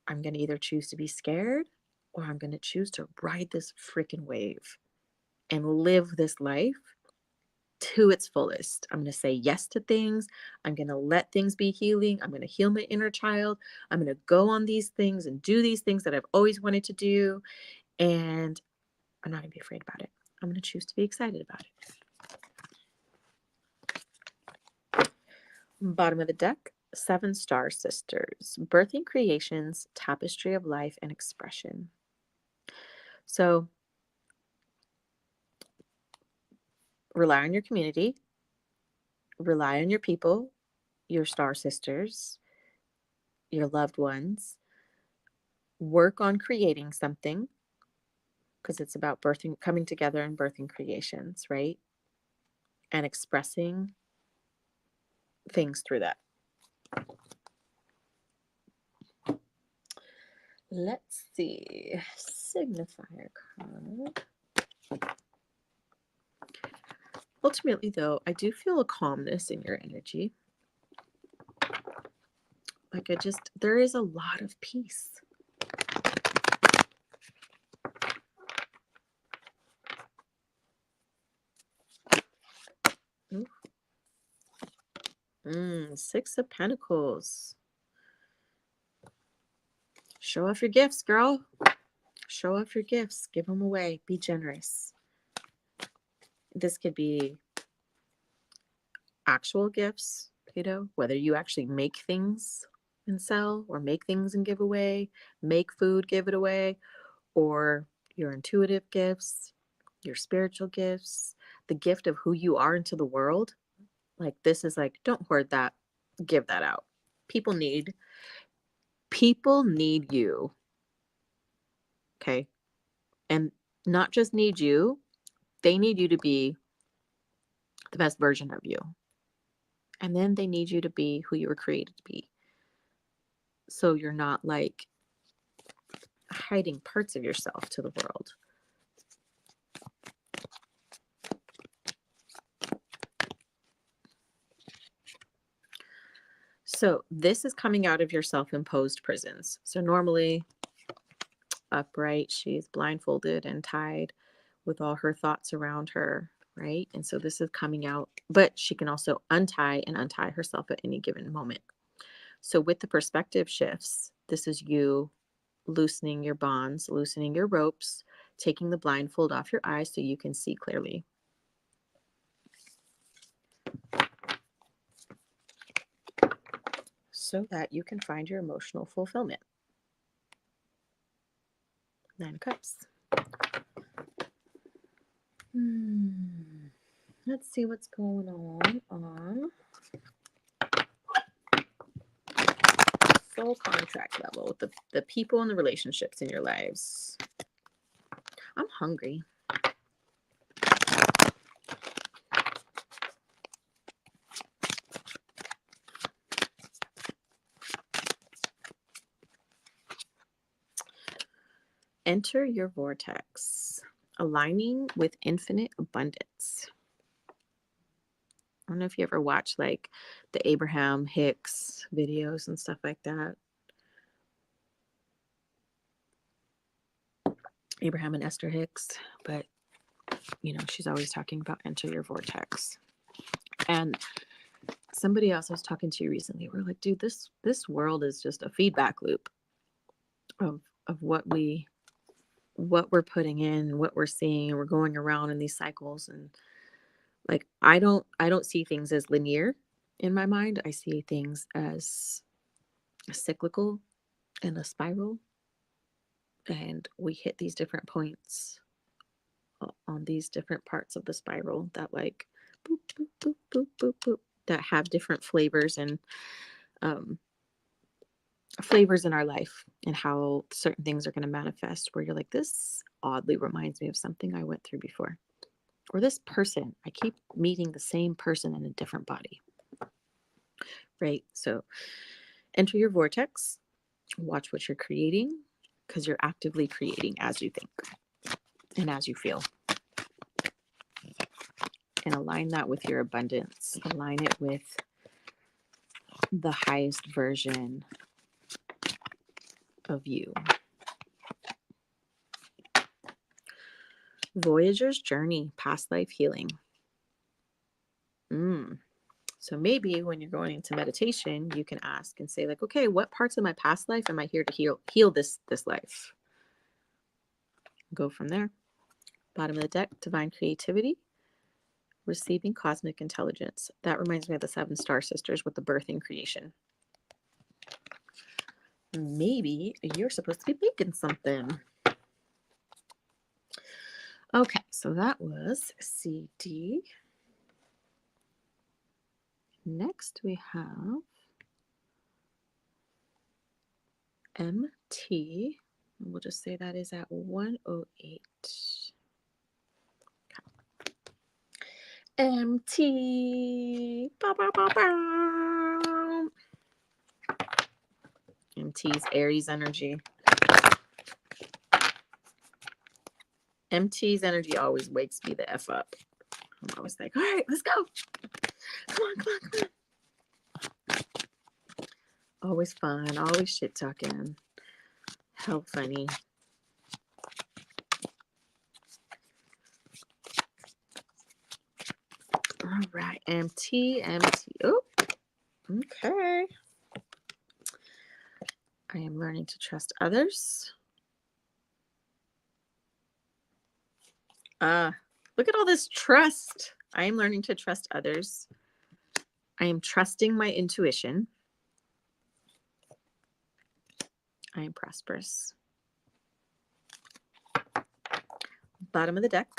I'm going to either choose to be scared or I'm going to choose to ride this freaking wave and live this life to its fullest. I'm going to say yes to things. I'm going to let things be healing. I'm going to heal my inner child. I'm going to go on these things and do these things that I've always wanted to do. And I'm not going to be afraid about it. I'm going to choose to be excited about it. Bottom of the deck, 7 Star Sisters, Birthing Creations, Tapestry of Life and Expression. So rely on your community, rely on your people, your star sisters, your loved ones. Work on creating something, because it's about birthing, coming together and birthing creations, right? And expressing things through that. Let's see. Signifier card. Ultimately, though, I do feel a calmness in your energy. Like, there is a lot of peace. Ooh. 6 of Pentacles. Show off your gifts, girl. Show off your gifts. Give them away. Be generous. This could be actual gifts, whether you actually make things and sell, or make things and give away, make food, give it away, or your intuitive gifts, your spiritual gifts, the gift of who you are into the world. Like, this is like, don't hoard that. Give that out. People need you. Okay. And not just need you, they need you to be the best version of you. And then they need you to be who you were created to be. So you're not like hiding parts of yourself to the world. So this is coming out of your self-imposed prisons. So normally upright, she's blindfolded and tied with all her thoughts around her, right? And so this is coming out, but she can also untie herself at any given moment. So with the perspective shifts, this is you loosening your bonds, loosening your ropes, taking the blindfold off your eyes so you can see clearly. So that you can find your emotional fulfillment. 9 Cups. Let's see what's going on soul contract level with the people and the relationships in your lives. I'm hungry. Enter your vortex, aligning with infinite abundance. I don't know if you ever watch like the Abraham Hicks videos and stuff like that. Abraham and Esther Hicks, but you know, she's always talking about enter your vortex. And somebody else I was talking to recently, we're like, dude, this world is just a feedback loop of what we're putting in, what we're seeing, and we're going around in these cycles. And like I don't see things as linear in my mind. I see things as cyclical and a spiral. And we hit these different points on these different parts of the spiral that like boop, boop, boop, boop, boop, boop, that have different flavors and flavors in our life and how certain things are going to manifest, where you're like, this oddly reminds me of something I went through before. Or this person, I keep meeting the same person in a different body. Right? So enter your vortex, watch what you're creating, because you're actively creating as you think and as you feel. And align that with your abundance. Align it with the highest version of you. Voyager's journey, past life healing. So maybe when you're going into meditation, you can ask and say like, okay, what parts of my past life am I here to heal this life? Go from there. Bottom of the deck, divine creativity, receiving cosmic intelligence. That reminds me of the 7 Star Sisters with the birthing creation. Maybe you're supposed to be making something. Okay, so that was CD. Next we have MT. We'll just say that is at 108. MT. Bow, bow, bow, bow. MT's Aries energy. MT's energy always wakes me the F up. I'm always like, all right, let's go. Come on, come on, come on. Always fun, always shit talking. How funny. All right, MT. Oh, okay. I am learning to trust others. Look at all this trust. I am learning to trust others. I am trusting my intuition. I am prosperous. Bottom of the deck.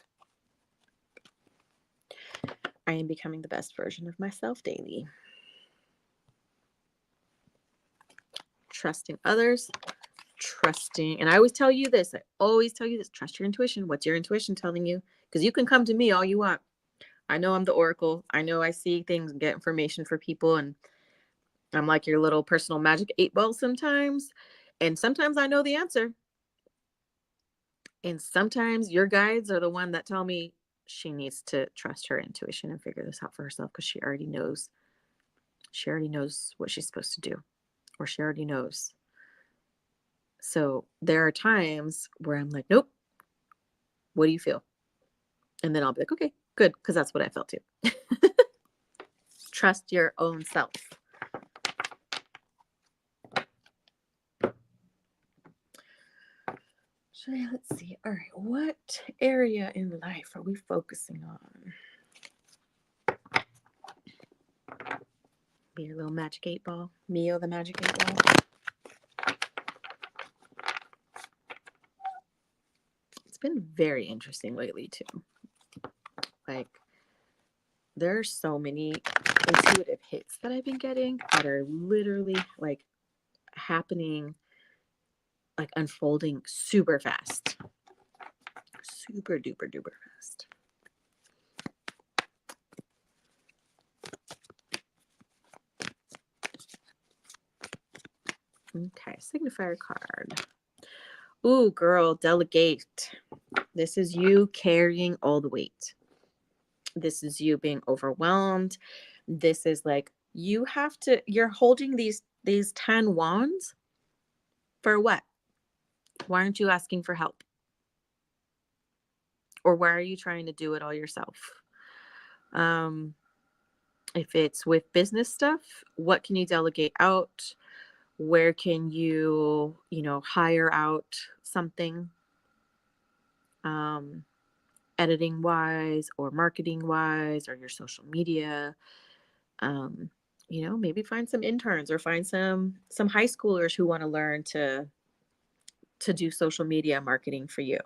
I am becoming the best version of myself daily. Trusting others. Trusting. And I always tell you this. Trust your intuition. What's your intuition telling you? Because you can come to me all you want. I know I'm the oracle. I know I see things and get information for people. And I'm like your little personal magic 8 ball sometimes. And sometimes I know the answer. And sometimes your guides are the one that tell me she needs to trust her intuition and figure this out for herself because she already knows. She already knows what she's supposed to do, or she already knows. So there are times where I'm like, nope, what do you feel? And then I'll be like, okay, good, because that's what I felt too. Trust your own self. Let's see. All right, what area in life are we focusing on? Be your little magic 8-ball. Mio, the magic 8-ball. It's been very interesting lately too. Like, there are so many intuitive hits that I've been getting that are literally like happening, like unfolding super fast. Super duper duper fast. Okay, signifier card. Ooh, girl, delegate. This is you carrying all the weight. This is you being overwhelmed. This is like you're holding these 10 wands for what? Why aren't you asking for help? Or why are you trying to do it all yourself? If it's with business stuff, what can you delegate out? Where can you, hire out something, editing wise or marketing wise, or your social media? Maybe find some interns or find some high schoolers who want to learn to do social media marketing for you.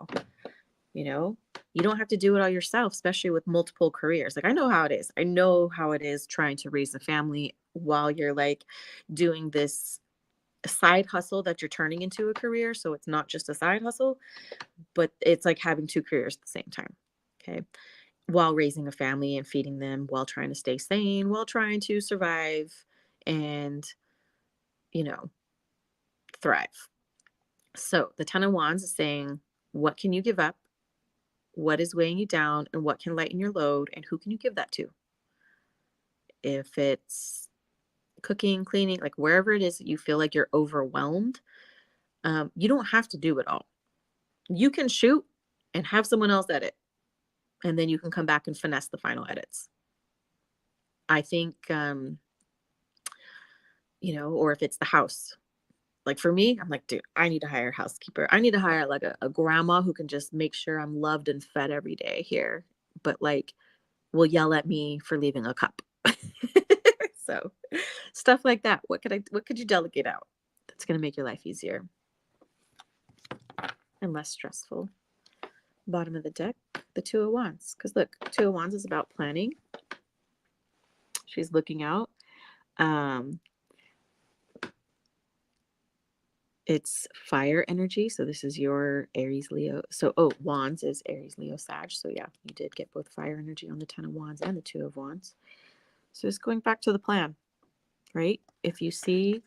You don't have to do it all yourself, especially with multiple careers. Like, I know how it is. I know how it is trying to raise a family while you're like doing this side hustle that you're turning into a career. So it's not just a side hustle, but it's like having 2 careers at the same time. Okay. While raising a family and feeding them, while trying to stay sane, while trying to survive and, thrive. So the 10 of Wands is saying, what can you give up? What is weighing you down, and what can lighten your load, and who can you give that to? If it's cooking, cleaning, like wherever it is that you feel like you're overwhelmed, you don't have to do it all. You can shoot and have someone else edit, and then you can come back and finesse the final edits. I think, or if it's the house. Like for me, I'm like, dude, I need to hire a housekeeper. I need to hire like a grandma who can just make sure I'm loved and fed every day here, but like will yell at me for leaving a cup. So stuff like that. What could you delegate out that's going to make your life easier and less stressful? Bottom of the deck, the 2 of Wands. Because look, 2 of Wands is about planning. She's looking out. It's fire energy. So this is your Aries, Leo. So, Wands is Aries, Leo, Sag. So yeah, you did get both fire energy on the 10 of Wands and the 2 of Wands. So just going back to the plan, right? If you see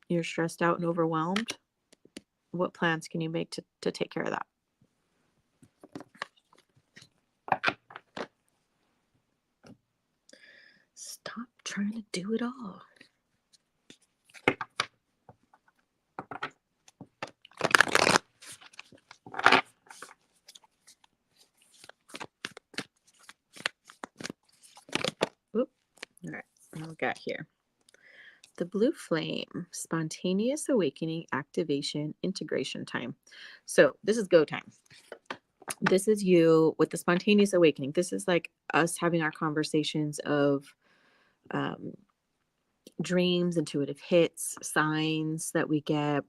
you're stressed out and overwhelmed, what plans can you make to take care of that? Stop trying to do it all. Oop. All right, what we got here? The blue flame, spontaneous awakening, activation, integration time. So this is go time. This is you with the spontaneous awakening. This is like us having our conversations of dreams, intuitive hits, signs that we get.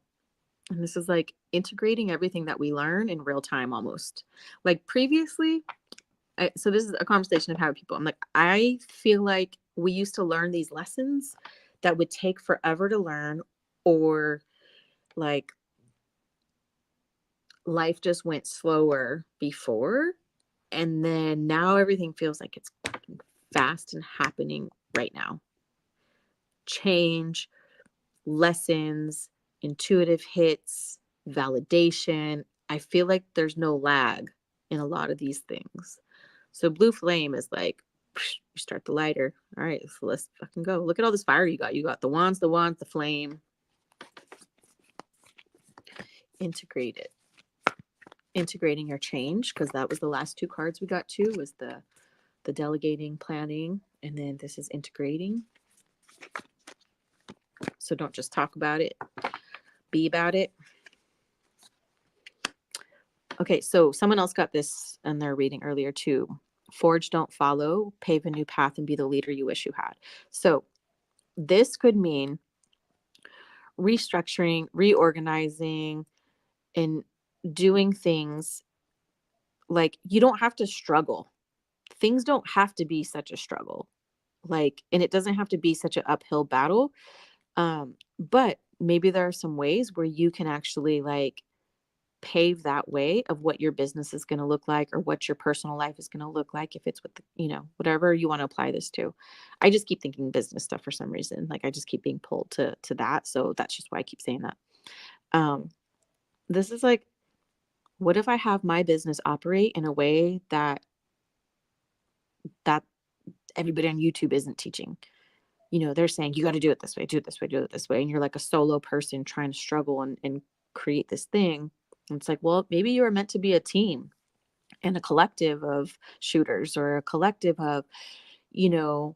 And this is like integrating everything that we learn in real time almost. Like previously, so this is a conversation I've had with people. I'm like, I feel like we used to learn these lessons that would take forever to learn, or like life just went slower before. And then now everything feels like it's fast and happening right now. Change, lessons, intuitive hits, validation, I feel like there's no lag in a lot of these things. So blue flame is like, you start the lighter. All right, so let's fucking go. Look at all this fire you got. You got the wands, the flame. Integrate it. Integrating your change, because that was the last two cards we got to, was the delegating, planning, and then this is integrating. So don't just talk about it, be about it. Okay, so someone else got this in their reading earlier too. Forge, don't follow, pave a new path, and be the leader you wish you had. So this could mean restructuring, reorganizing, and doing things. Like, you don't have to struggle. Things don't have to be such a struggle. Like, and it doesn't have to be such an uphill battle. But maybe there are some ways where you can actually like pave that way of what your business is going to look like, or what your personal life is going to look like, if it's with, whatever you want to apply this to. I just keep thinking business stuff for some reason. Like, I just keep being pulled to that. So that's just why I keep saying that. This is like, what if I have my business operate in a way that everybody on YouTube isn't teaching? They're saying, you got to do it this way, do it this way, do it this way. And you're like a solo person trying to struggle and create this thing. And it's like, well, maybe you were meant to be a team and a collective of shooters, or a collective of, a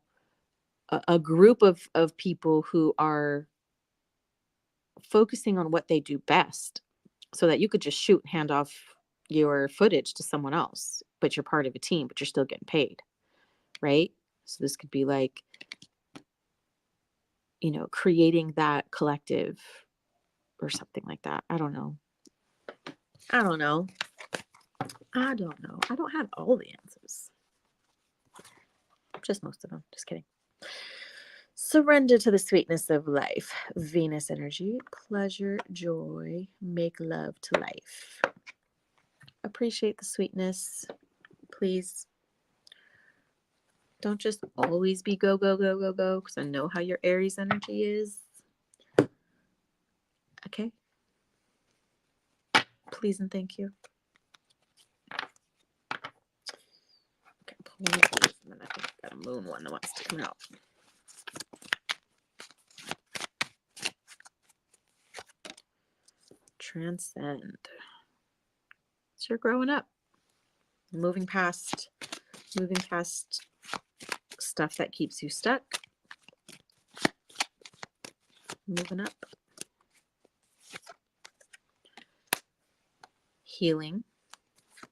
group of people who are focusing on what they do best, so that you could just shoot and hand off your footage to someone else, but you're part of a team, but you're still getting paid, right? So this could be like, creating that collective or something like that. I don't know. I don't know. I don't have all the answers. Just most of them. Just kidding. Surrender to the sweetness of life. Venus energy. Pleasure, joy. Make love to life. Appreciate the sweetness. Please. Don't just always be go, go, go, go, go, because I know how your Aries energy is. Okay? Please and thank you. Okay, pull one of these, and then I think I got a moon one that wants to come out. Transcend. So you're growing up. Moving past stuff that keeps you stuck. Moving up. Healing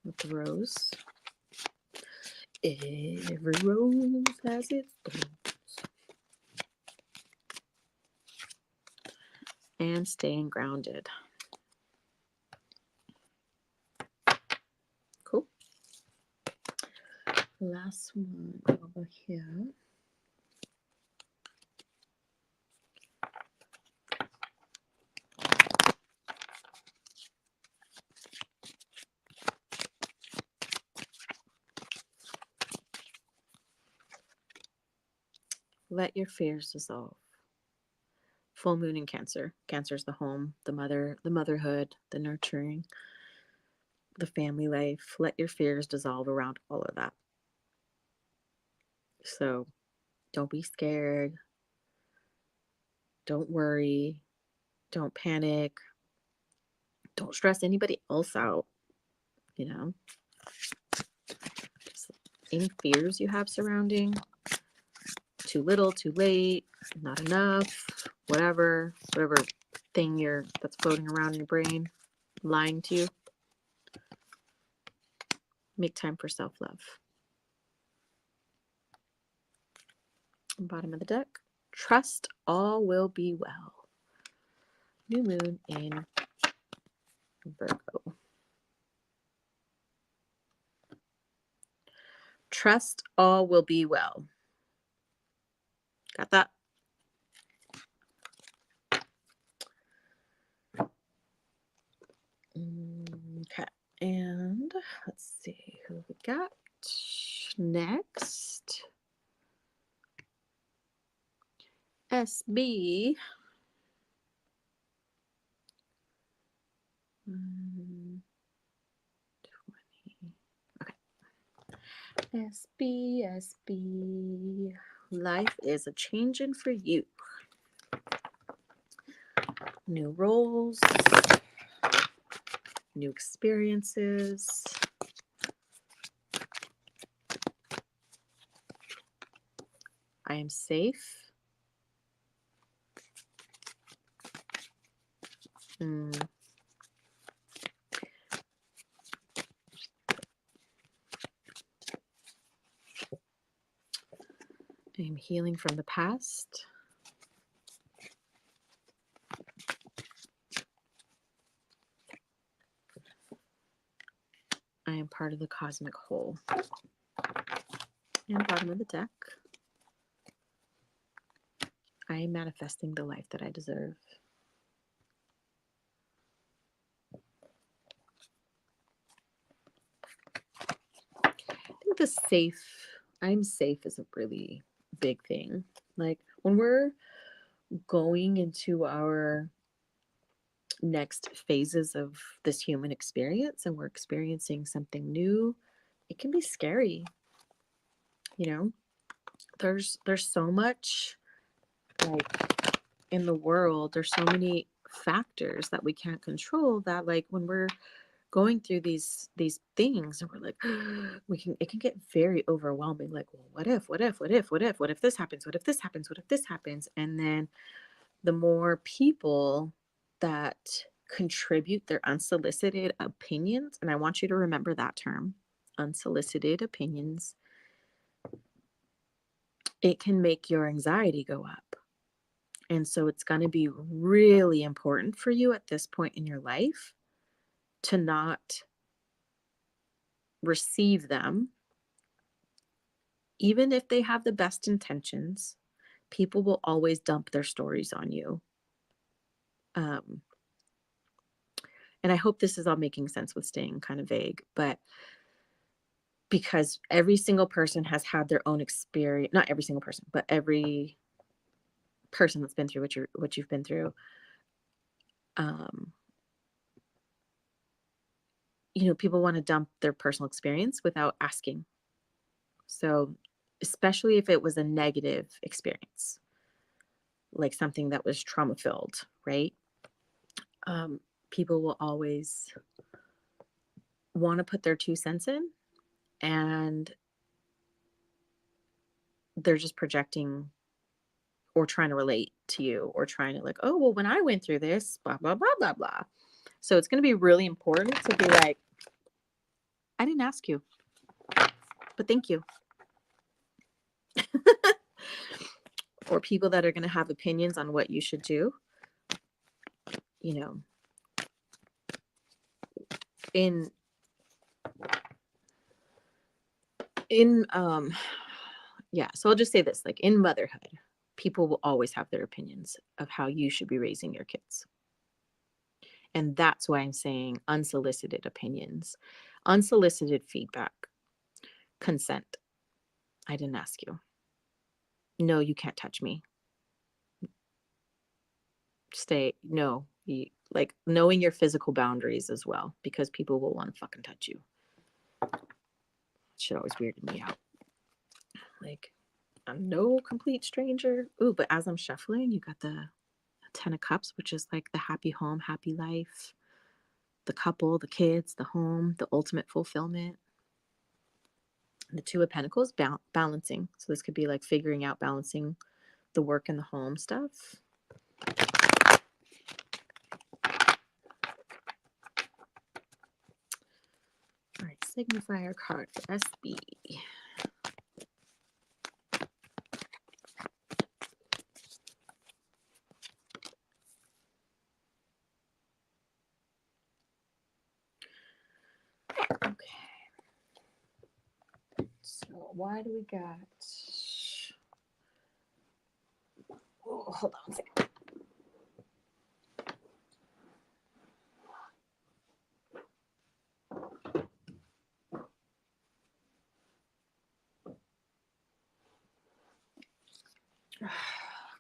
with the rose. Every rose has its thorns. And staying grounded. Cool. Last one over here. Let your fears dissolve. Full moon in Cancer. Cancer is the home, the mother, the motherhood, the nurturing, the family life. Let your fears dissolve around all of that. So don't be scared. Don't worry. Don't panic. Don't stress anybody else out. Just any fears you have surrounding. Too little, too late, not enough, whatever thing that's floating around in your brain, lying to you. Make time for self-love. Bottom of the deck. Trust all will be well. New moon in Virgo. Trust all will be well. Got that? Okay. And let's see who we got next. SB. SB, SB. Life is a changing for you. New roles, new experiences. I am safe. I am healing from the past. I am part of the cosmic whole. And bottom of the deck. I am manifesting the life that I deserve. I think the safe, I'm safe is a really big thing. Like when we're going into our next phases of this human experience and we're experiencing something new, it can be scary. You know, there's so much like in the world, there's so many factors that we can't control that like when we're going through these things and we're like it can get very overwhelming, like, well, what if this happens, what if this happens, what if this happens. And then the more people that contribute their unsolicited opinions, and I want you to remember that term, unsolicited opinions, it can make your anxiety go up. And so it's going to be really important for you at this point in your life to not receive them. Even if they have the best intentions, people will always dump their stories on you. And I hope this is all making sense with staying kind of vague, but because every single person has had their own experience, not every single person, but every person that's been through what you've been through, people want to dump their personal experience without asking. So especially if it was a negative experience, like something that was trauma filled, right? People will always want to put their 2 cents in, and they're just projecting or trying to relate to you or trying to like, oh, well, when I went through this, blah, blah, blah, blah, blah. So it's going to be really important to be like, I didn't ask you, but thank you. Or people that are going to have opinions on what you should do, in so I'll just say this, like in motherhood, people will always have their opinions of how you should be raising your kids. And that's why I'm saying unsolicited opinions, unsolicited feedback, consent. I didn't ask you. No, you can't touch me. Like knowing your physical boundaries as well, because people will want to fucking touch you. Shit always weirded me out. Like, I'm no complete stranger. Ooh, but as I'm shuffling, you got the 10 of Cups, which is like the happy home, happy life, the couple, the kids, the home, the ultimate fulfillment. The 2 of Pentacles, balancing. So this could be like figuring out balancing the work and the home stuff. All right, signifier card for SB. Okay. So why do we got... Oh, hold on a second.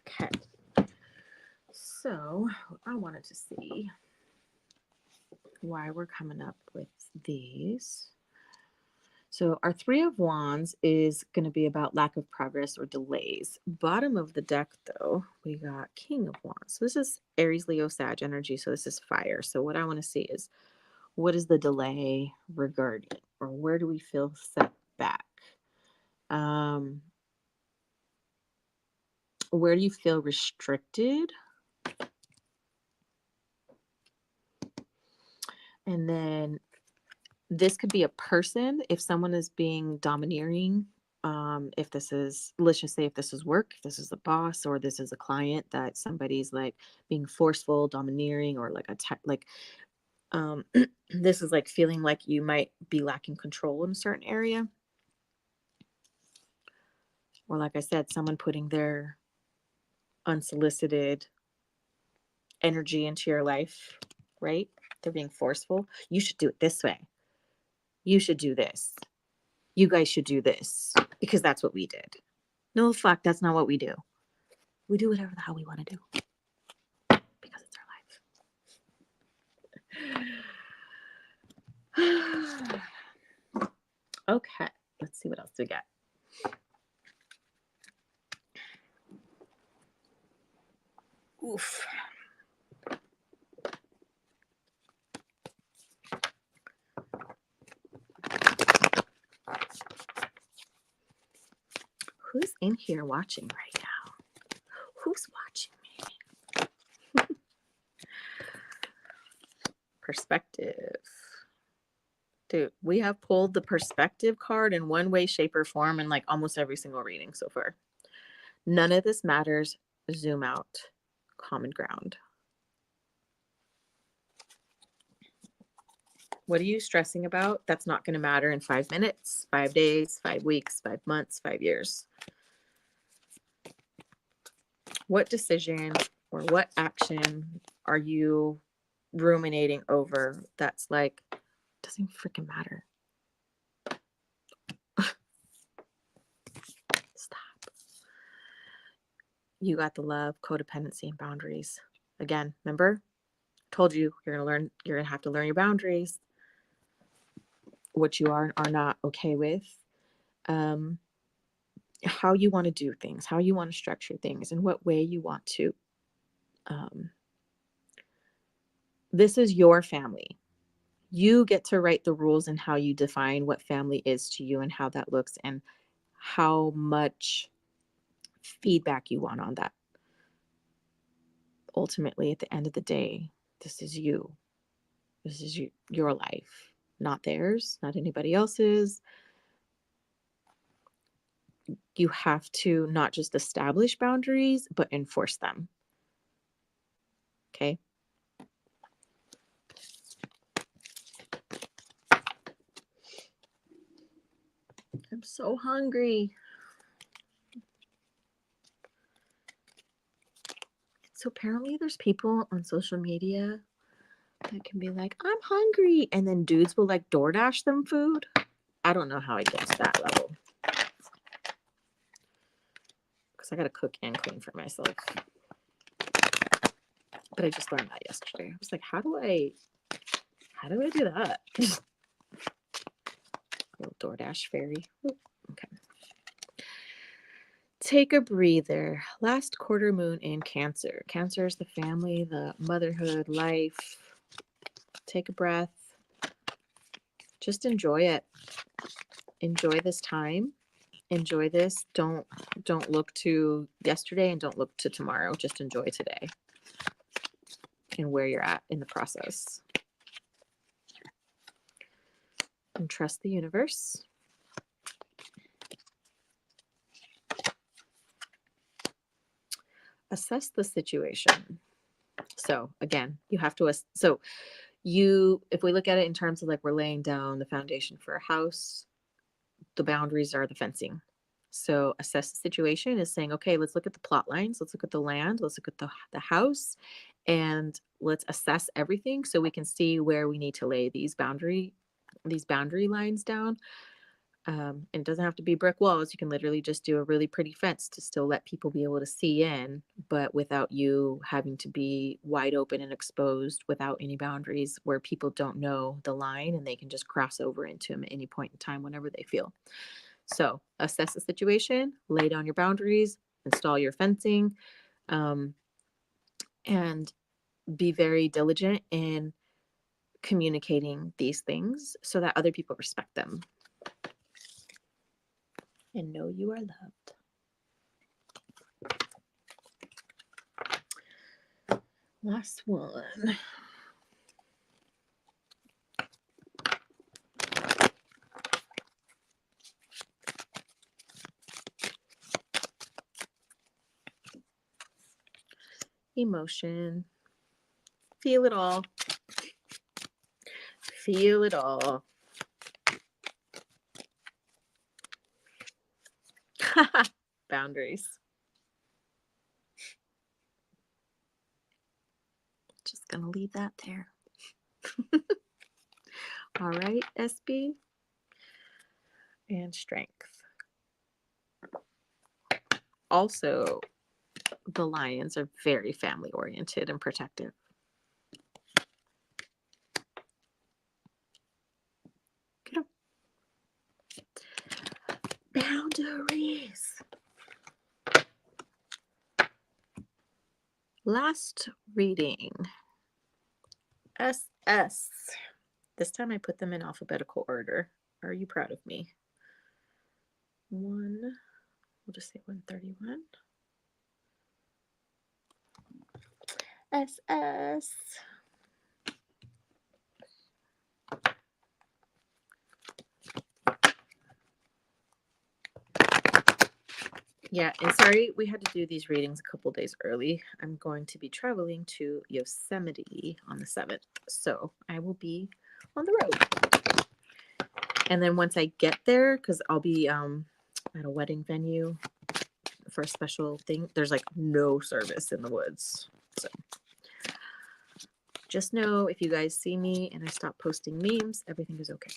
Okay. So I wanted to see why we're coming up with these. So our Three of Wands is going to be about lack of progress or delays. Bottom of the deck, though, we got King of Wands. So this is Aries, Leo, Sag energy. So this is fire. So what I want to see is, what is the delay regarding, or where do we feel set back? Where do you feel restricted? And then this could be a person if someone is being domineering. If this is, let's just say, if this is work, if this is a boss, or this is a client that somebody's like being forceful, domineering, or like this is like feeling like you might be lacking control in a certain area. Or like I said, someone putting their unsolicited energy into your life, right? They're being forceful. You should do it this way. You should do this. You guys should do this because that's what we did. No, fuck, that's not what we do. We do whatever the hell we want to do because it's our life. Okay, let's see what else we got. Oof. Who's in here watching right now? Who's watching me? Perspective. Dude, we have pulled the perspective card in one way, shape, or form in like almost every single reading so far. None of this matters. Zoom out. Common ground. What are you stressing about? That's not going to matter in 5 minutes, 5 days, 5 weeks, 5 months, 5 years. What decision or what action are you ruminating over that's like, doesn't freaking matter? Stop. You got the love, codependency, and boundaries. Again, remember? Told you you're going to have to learn your boundaries. What you are not okay with. How you want to do things, how you want to structure things, and what way you want to. This is your family. You get to write the rules and how you define what family is to you and how that looks and how much feedback you want on that. Ultimately, at the end of the day, this is you. This is your life, not theirs, not anybody else's. You have to not just establish boundaries, but enforce them. Okay? I'm so hungry. So apparently there's people on social media that can be like, I'm hungry. And then dudes will like DoorDash them food. I don't know how I get to that level. Because I got to cook and clean for myself. But I just learned that yesterday. I was like, how do I do that? Little DoorDash fairy. Okay. Take a breather. Last quarter moon in Cancer. Cancer is the family, the motherhood, life. Take a breath. Just enjoy it. Enjoy this time. Enjoy this. Don't look to yesterday and don't look to tomorrow. Just enjoy today and where you're at in the process. And trust the universe. Assess the situation. So again, you have to, if we look at it in terms of like we're laying down the foundation for a house, the boundaries are the fencing. So assess the situation is saying, okay, let's look at the plot lines. Let's look at the land. Let's look at the house, and let's assess everything so we can see where we need to lay these boundary lines down. And it doesn't have to be brick walls. You can literally just do a really pretty fence to still let people be able to see in, but without you having to be wide open and exposed without any boundaries, where people don't know the line and they can just cross over into them at any point in time whenever they feel. So assess the situation, lay down your boundaries, install your fencing, and be very diligent in communicating these things so that other people respect them and know you are loved. Last one. Emotion. Feel it all. Feel it all. Boundaries. Just gonna leave that there. All right, SB. And strength. Also, the lions are very family oriented and protective. Get up. Boundaries. Last reading. SS. This time I put them in alphabetical order. Are you proud of me? We'll just say 131. SS. Yeah, and sorry we had to do these readings a couple days early. I'm going to be traveling to Yosemite on the 7th, so I will be on the road. And then once I get there, because I'll be at a wedding venue for a special thing, there's like no service in the woods. So just know if you guys see me and I stop posting memes, everything is okay.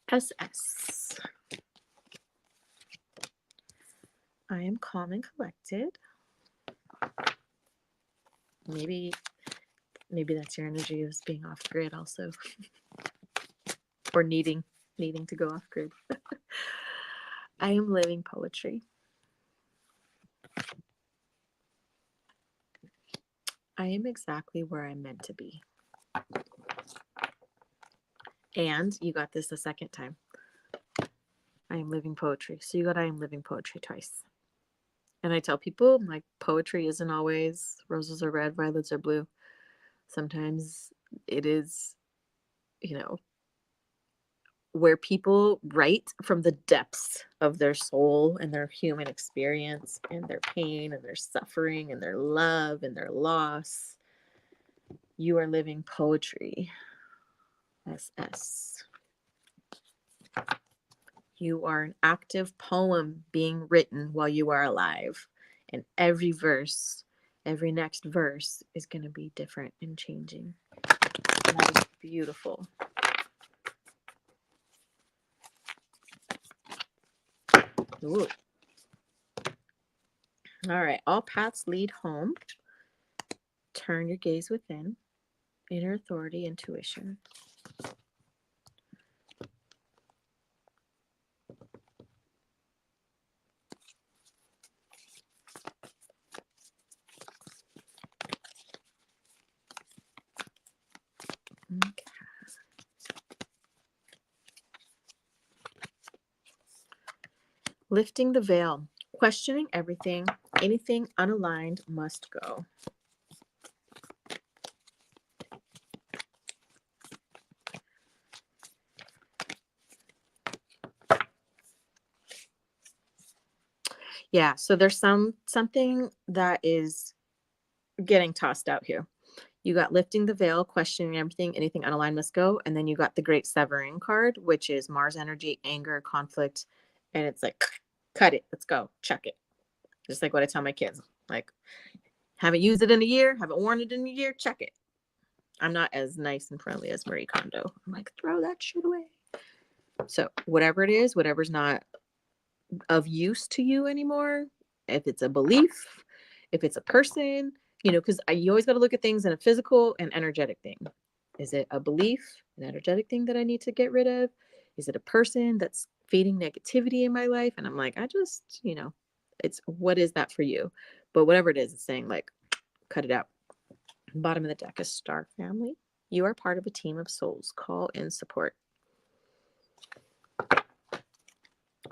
SS. I am calm and collected. Maybe that's your energy of being off grid also. Or needing to go off grid. I am living poetry. I am exactly where I'm meant to be. And you got this the second time. I am living poetry. So you got I am living poetry twice. And I tell people, like, poetry isn't always roses are red, violets are blue. Sometimes it is, where people write from the depths of their soul and their human experience and their pain and their suffering and their love and their loss. You are living poetry. SS. You are an active poem being written while you are alive. And every next verse is going to be different and changing. And that is beautiful. Ooh. All right. All paths lead home. Turn your gaze within. Inner authority, intuition. Okay. Lifting the veil. Questioning everything. Anything unaligned must go. Yeah, so there's something that is getting tossed out here. You got lifting the veil, questioning everything, anything unaligned must go. And then you got the great severing card, which is Mars energy, anger, conflict. And it's like, cut it. Let's go. Check it. Just like what I tell my kids. Like, haven't used it in a year. Haven't worn it in a year. Check it. I'm not as nice and friendly as Marie Kondo. I'm like, throw that shit away. So whatever it is, whatever's not of use to you anymore, if it's a belief, if it's a person, because you always got to look at things in a physical and energetic thing. Is it a belief, an energetic thing that I need to get rid of? Is it a person that's feeding negativity in my life? And I'm like, it's what is that for you? But whatever it is, it's saying like, cut it out. Bottom of the deck is Star Family. You are part of a team of souls. Call in support.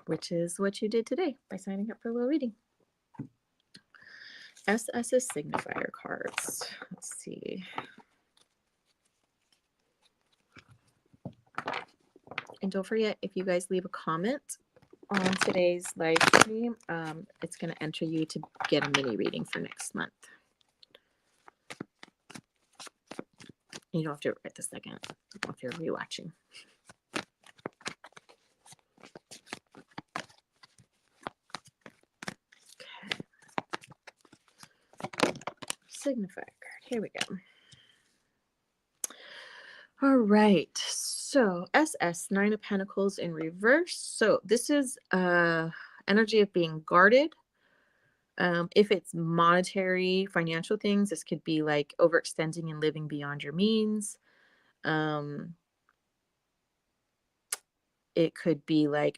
Which is what you did today by signing up for a little reading. SS is signifier cards. Let's see. And don't forget, if you guys leave a comment on today's live stream, it's going to enter you to get a mini reading for next month. You don't have to right this second if you're rewatching. Okay. Signifier card. Here we go. All right. So SS, Nine of Pentacles in reverse. So this is energy of being guarded. If it's monetary, financial things, this could be like overextending and living beyond your means. It could be like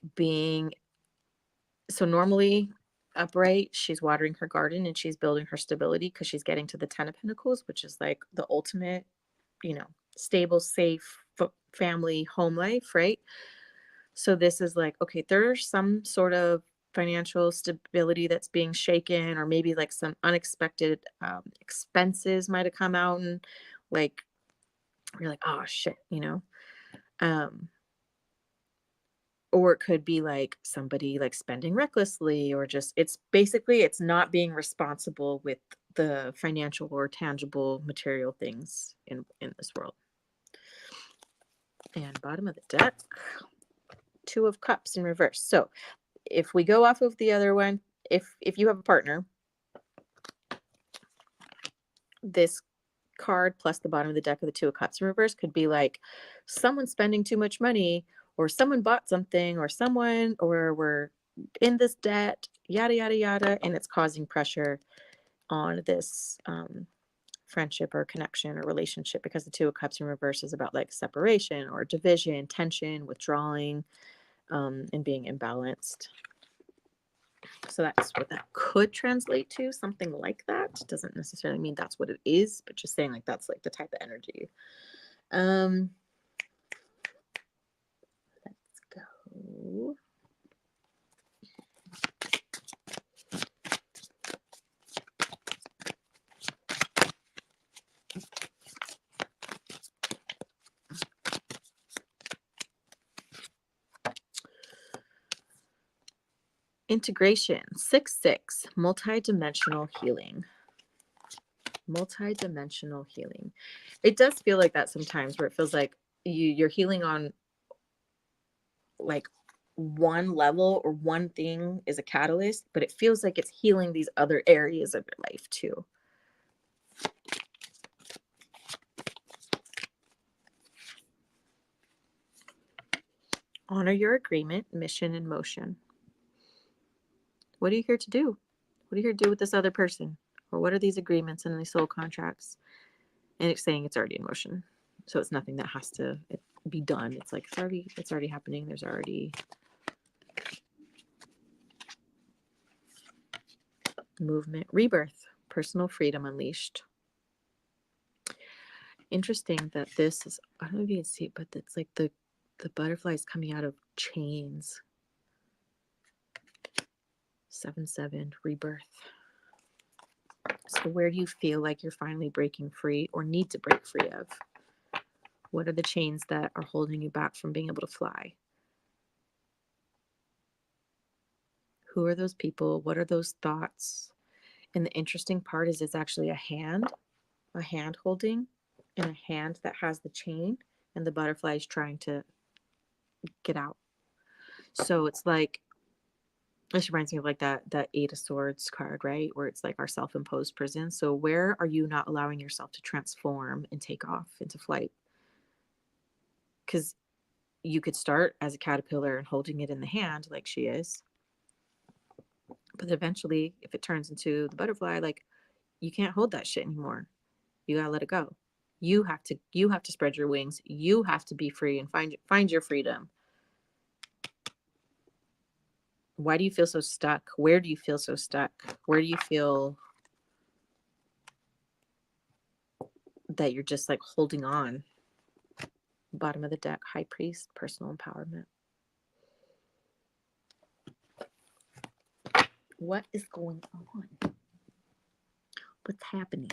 so normally upright, she's watering her garden and she's building her stability because she's getting to the 10 of Pentacles, which is like the ultimate, stable, safe family home life, right? So this is like, okay, there's some sort of financial stability that's being shaken, or maybe like some unexpected expenses might have come out, and like you're like, oh shit, or it could be like somebody like spending recklessly, or just it's not being responsible with the financial or tangible material things in this world. And bottom of the deck, Two of Cups in reverse. So if we go off of the other one, if you have a partner, this card plus the bottom of the deck of the Two of Cups in reverse could be like someone spending too much money, or someone bought something, or we're in this debt, yada yada yada, and it's causing pressure on this friendship or connection or relationship, because the Two of Cups in reverse is about like separation or division, tension, withdrawing, and being imbalanced. So that's what that could translate to, something like that. Doesn't necessarily mean that's what it is, but just saying like that's like the type of energy. Let's go. Integration, 6/6, multi-dimensional healing. Multi-dimensional healing. It does feel like that sometimes, where it feels like you're healing on like one level, or one thing is a catalyst, but it feels like it's healing these other areas of your life too. Honor your agreement, mission, and motion. What are you here to do? What are you here to do with this other person? Or what are these agreements and these soul contracts? And it's saying it's already in motion. So it's nothing that has to be done. It's like it's already happening. There's already movement, rebirth, personal freedom unleashed. Interesting that this is, I don't know if you can see it, but it's like the butterflies coming out of chains. 7/7, rebirth. So where do you feel like you're finally breaking free, or need to break free of? What are the chains that are holding you back from being able to fly? Who are those people? What are those thoughts? And the interesting part is it's actually a hand holding, and a hand that has the chain, and the butterfly is trying to get out. So it's like, this reminds me of like that Eight of Swords card, right? Where it's like our self-imposed prison. So where are you not allowing yourself to transform and take off into flight? Because you could start as a caterpillar and holding it in the hand like she is. But eventually, if it turns into the butterfly, like, you can't hold that shit anymore. You gotta let it go. You have to spread your wings. You have to be free and find your freedom. Why do you feel so stuck? Where do you feel so stuck? Where do you feel that you're just like holding on? Bottom of the deck, High Priest, personal empowerment. What is going on? What's happening?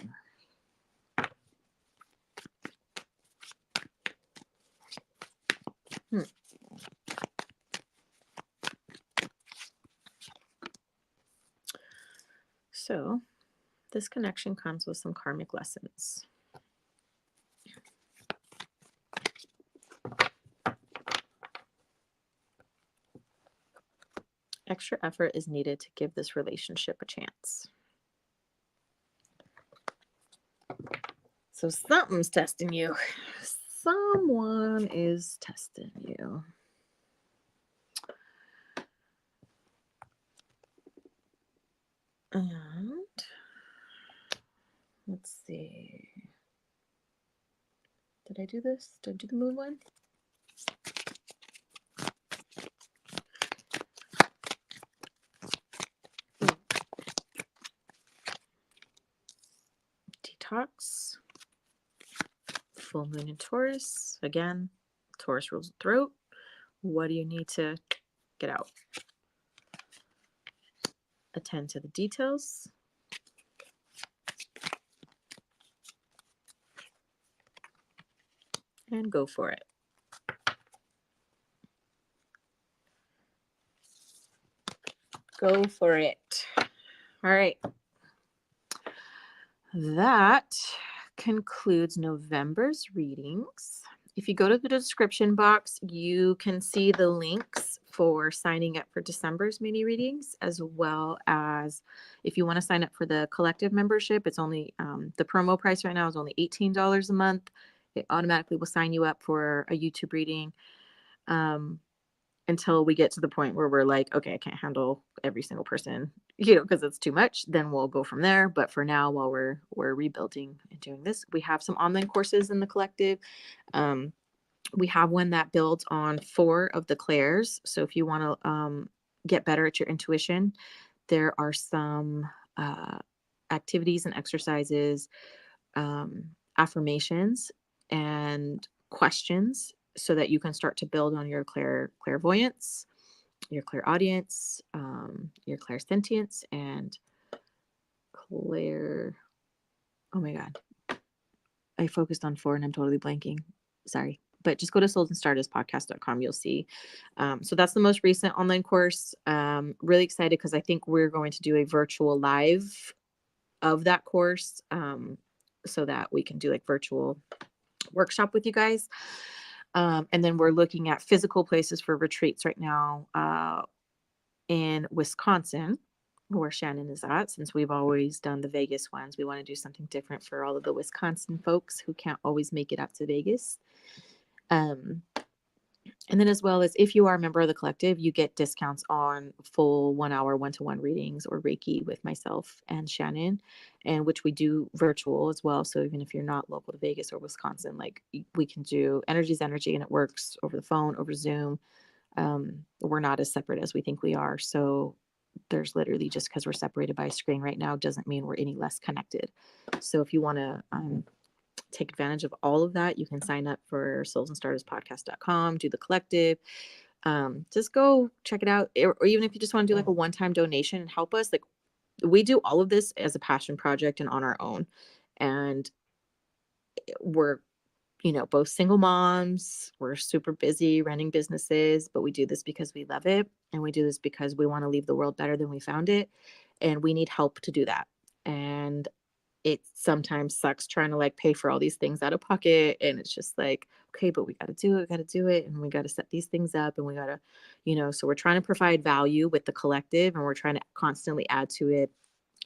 So this connection comes with some karmic lessons. Extra effort is needed to give this relationship a chance. So something's testing you. Someone is testing you. And let's see. Did I do this? Did I do the moon one? Detox. Full moon in Taurus. Again, Taurus rules the throat. What do you need to get out? Attend to the details. And go for it. Go for it. All right. That concludes November's readings. If you go to the description box, you can see the links for signing up for December's mini readings, as well as if you want to sign up for the collective membership. It's only the promo price right now is only $18 a month. It automatically will sign you up for a YouTube reading until we get to the point where we're like, okay, I can't handle every single person, because it's too much. Then we'll go from there. But for now, while we're rebuilding and doing this, we have some online courses in the collective. We have one that builds on 4 of the clairs. So if you want to get better at your intuition, there are some activities and exercises, affirmations, and questions, so that you can start to build on your clairvoyance, your clairaudience, your clairsentience, and oh my God. I focused on 4 and I'm totally blanking. Sorry. But just go to soulsandstarduspodcast.com. You'll see. So that's the most recent online course. Really excited because I think we're going to do a virtual live of that course, so that we can do like virtual workshop with you guys. And then we're looking at physical places for retreats right now in Wisconsin, where Shannon is at. Since we've always done the Vegas ones, we want to do something different for all of the Wisconsin folks who can't always make it out to Vegas. And then, as well as if you are a member of the collective, you get discounts on full 1-hour one-to-one readings or Reiki with myself and Shannon, and which we do virtual as well. So even if you're not local to Vegas or Wisconsin, like, we can do energy's energy, and it works over the phone, over Zoom. We're not as separate as we think we are. So there's literally, just because we're separated by a screen right now doesn't mean we're any less connected. So if you want to take advantage of all of that, you can sign up for soulsandstarduspodcast.com, do the collective. Just go check it out. Or even if you just want to do like a one-time donation and help us, like, we do all of this as a passion project and on our own. And we're, both single moms. We're super busy running businesses, but we do this because we love it. And we do this because we want to leave the world better than we found it. And we need help to do that. And it sometimes sucks trying to like pay for all these things out of pocket. And it's just like, okay, but we got to do it. And we got to set these things up, and we got to, so we're trying to provide value with the collective, and we're trying to constantly add to it.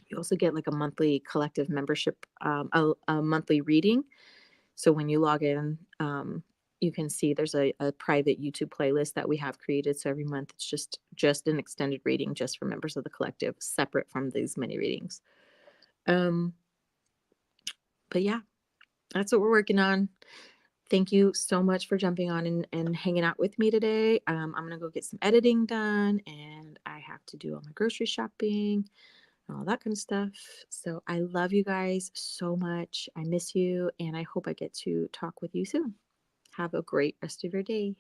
You also get like a monthly collective membership, a monthly reading. So when you log in, you can see there's a private YouTube playlist that we have created. So every month it's just an extended reading just for members of the collective, separate from these mini readings. But yeah, that's what we're working on. Thank you so much for jumping on and hanging out with me today. I'm gonna go get some editing done, and I have to do all my grocery shopping and all that kind of stuff. So I love you guys so much. I miss you, and I hope I get to talk with you soon. Have a great rest of your day.